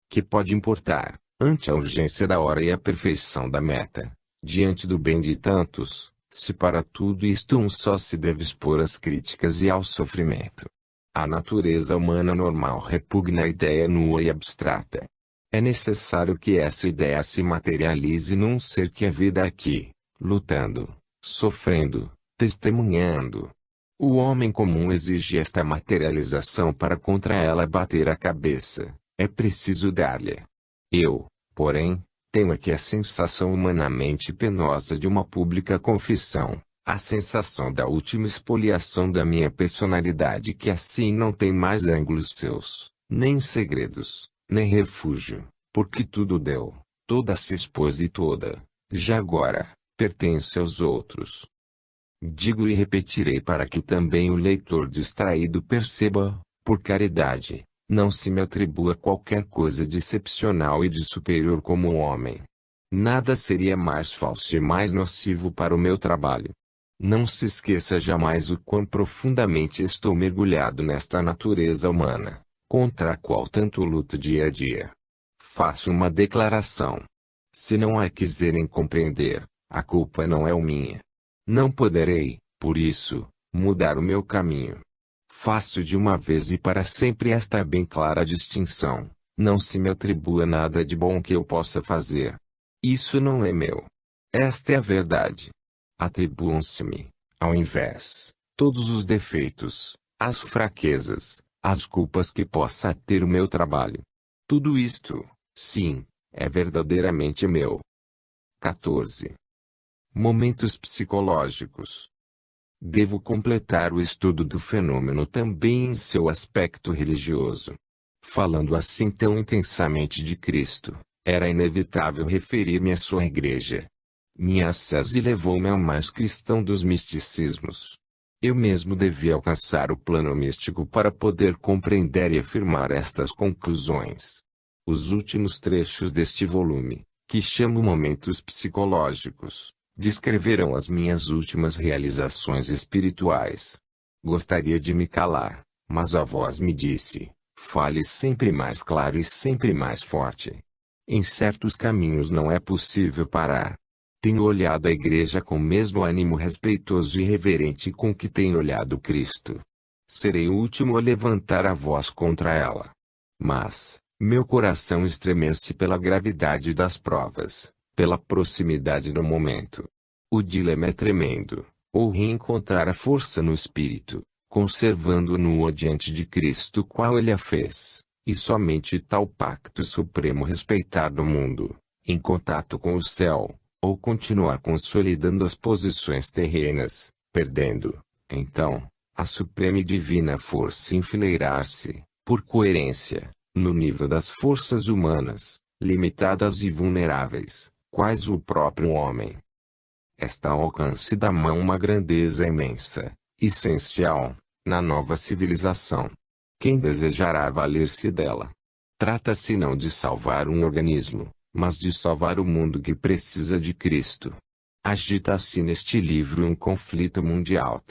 Que pode importar, ante a urgência da hora e a perfeição da meta, diante do bem de tantos, se para tudo isto um só se deve expor às críticas e ao sofrimento. A natureza humana normal repugna a ideia nua e abstrata. É necessário que essa ideia se materialize num ser que é vida aqui, lutando, sofrendo, testemunhando. O homem comum exige esta materialização para contra ela bater a cabeça, é preciso dar-lhe. Eu, porém, tenho aqui a sensação humanamente penosa de uma pública confissão, a sensação da última expoliação da minha personalidade que assim não tem mais ângulos seus, nem segredos, nem refúgio, porque tudo deu, toda se expôs e toda, já agora, pertence aos outros. Digo e repetirei para que também o leitor distraído perceba, por caridade, não se me atribua qualquer coisa de excepcional e de superior como um homem. Nada seria mais falso e mais nocivo para o meu trabalho. Não se esqueça jamais o quão profundamente estou mergulhado nesta natureza humana, contra a qual tanto luto dia a dia. Faço uma declaração. Se não a quiserem compreender, a culpa não é minha. Não poderei, por isso, mudar o meu caminho. Faço de uma vez e para sempre esta bem clara distinção. Não se me atribua nada de bom que eu possa fazer. Isso não é meu. Esta é a verdade. Atribuam-se-me, ao invés, todos os defeitos, as fraquezas, as culpas que possa ter o meu trabalho. Tudo isto, sim, é verdadeiramente meu. 14. Momentos psicológicos. Devo completar o estudo do fenômeno também em seu aspecto religioso. Falando assim tão intensamente de Cristo, era inevitável referir-me à sua igreja. Minha ascese levou-me ao mais cristão dos misticismos. Eu mesmo devia alcançar o plano místico para poder compreender e afirmar estas conclusões. Os últimos trechos deste volume, que chamo Momentos Psicológicos, descreverão as minhas últimas realizações espirituais. Gostaria de me calar, mas a voz me disse, fale sempre mais claro e sempre mais forte. Em certos caminhos não é possível parar. Tenho olhado a igreja com o mesmo ânimo respeitoso e reverente com que tenho olhado Cristo. Serei o último a levantar a voz contra ela. Mas, meu coração estremece pela gravidade das provas, pela proximidade do momento. O dilema é tremendo, ou reencontrar a força no espírito, conservando-o nua diante de Cristo qual ele a fez, e somente tal pacto supremo respeitar do mundo, em contato com o céu, ou continuar consolidando as posições terrenas, perdendo, então, a suprema e divina força enfileirar-se, por coerência, no nível das forças humanas, limitadas e vulneráveis, quais o próprio homem. Está ao alcance da mão uma grandeza imensa, essencial, na nova civilização. Quem desejará valer-se dela? Trata-se não de salvar um organismo, mas de salvar o mundo que precisa de Cristo. Agita-se neste livro um conflito mundial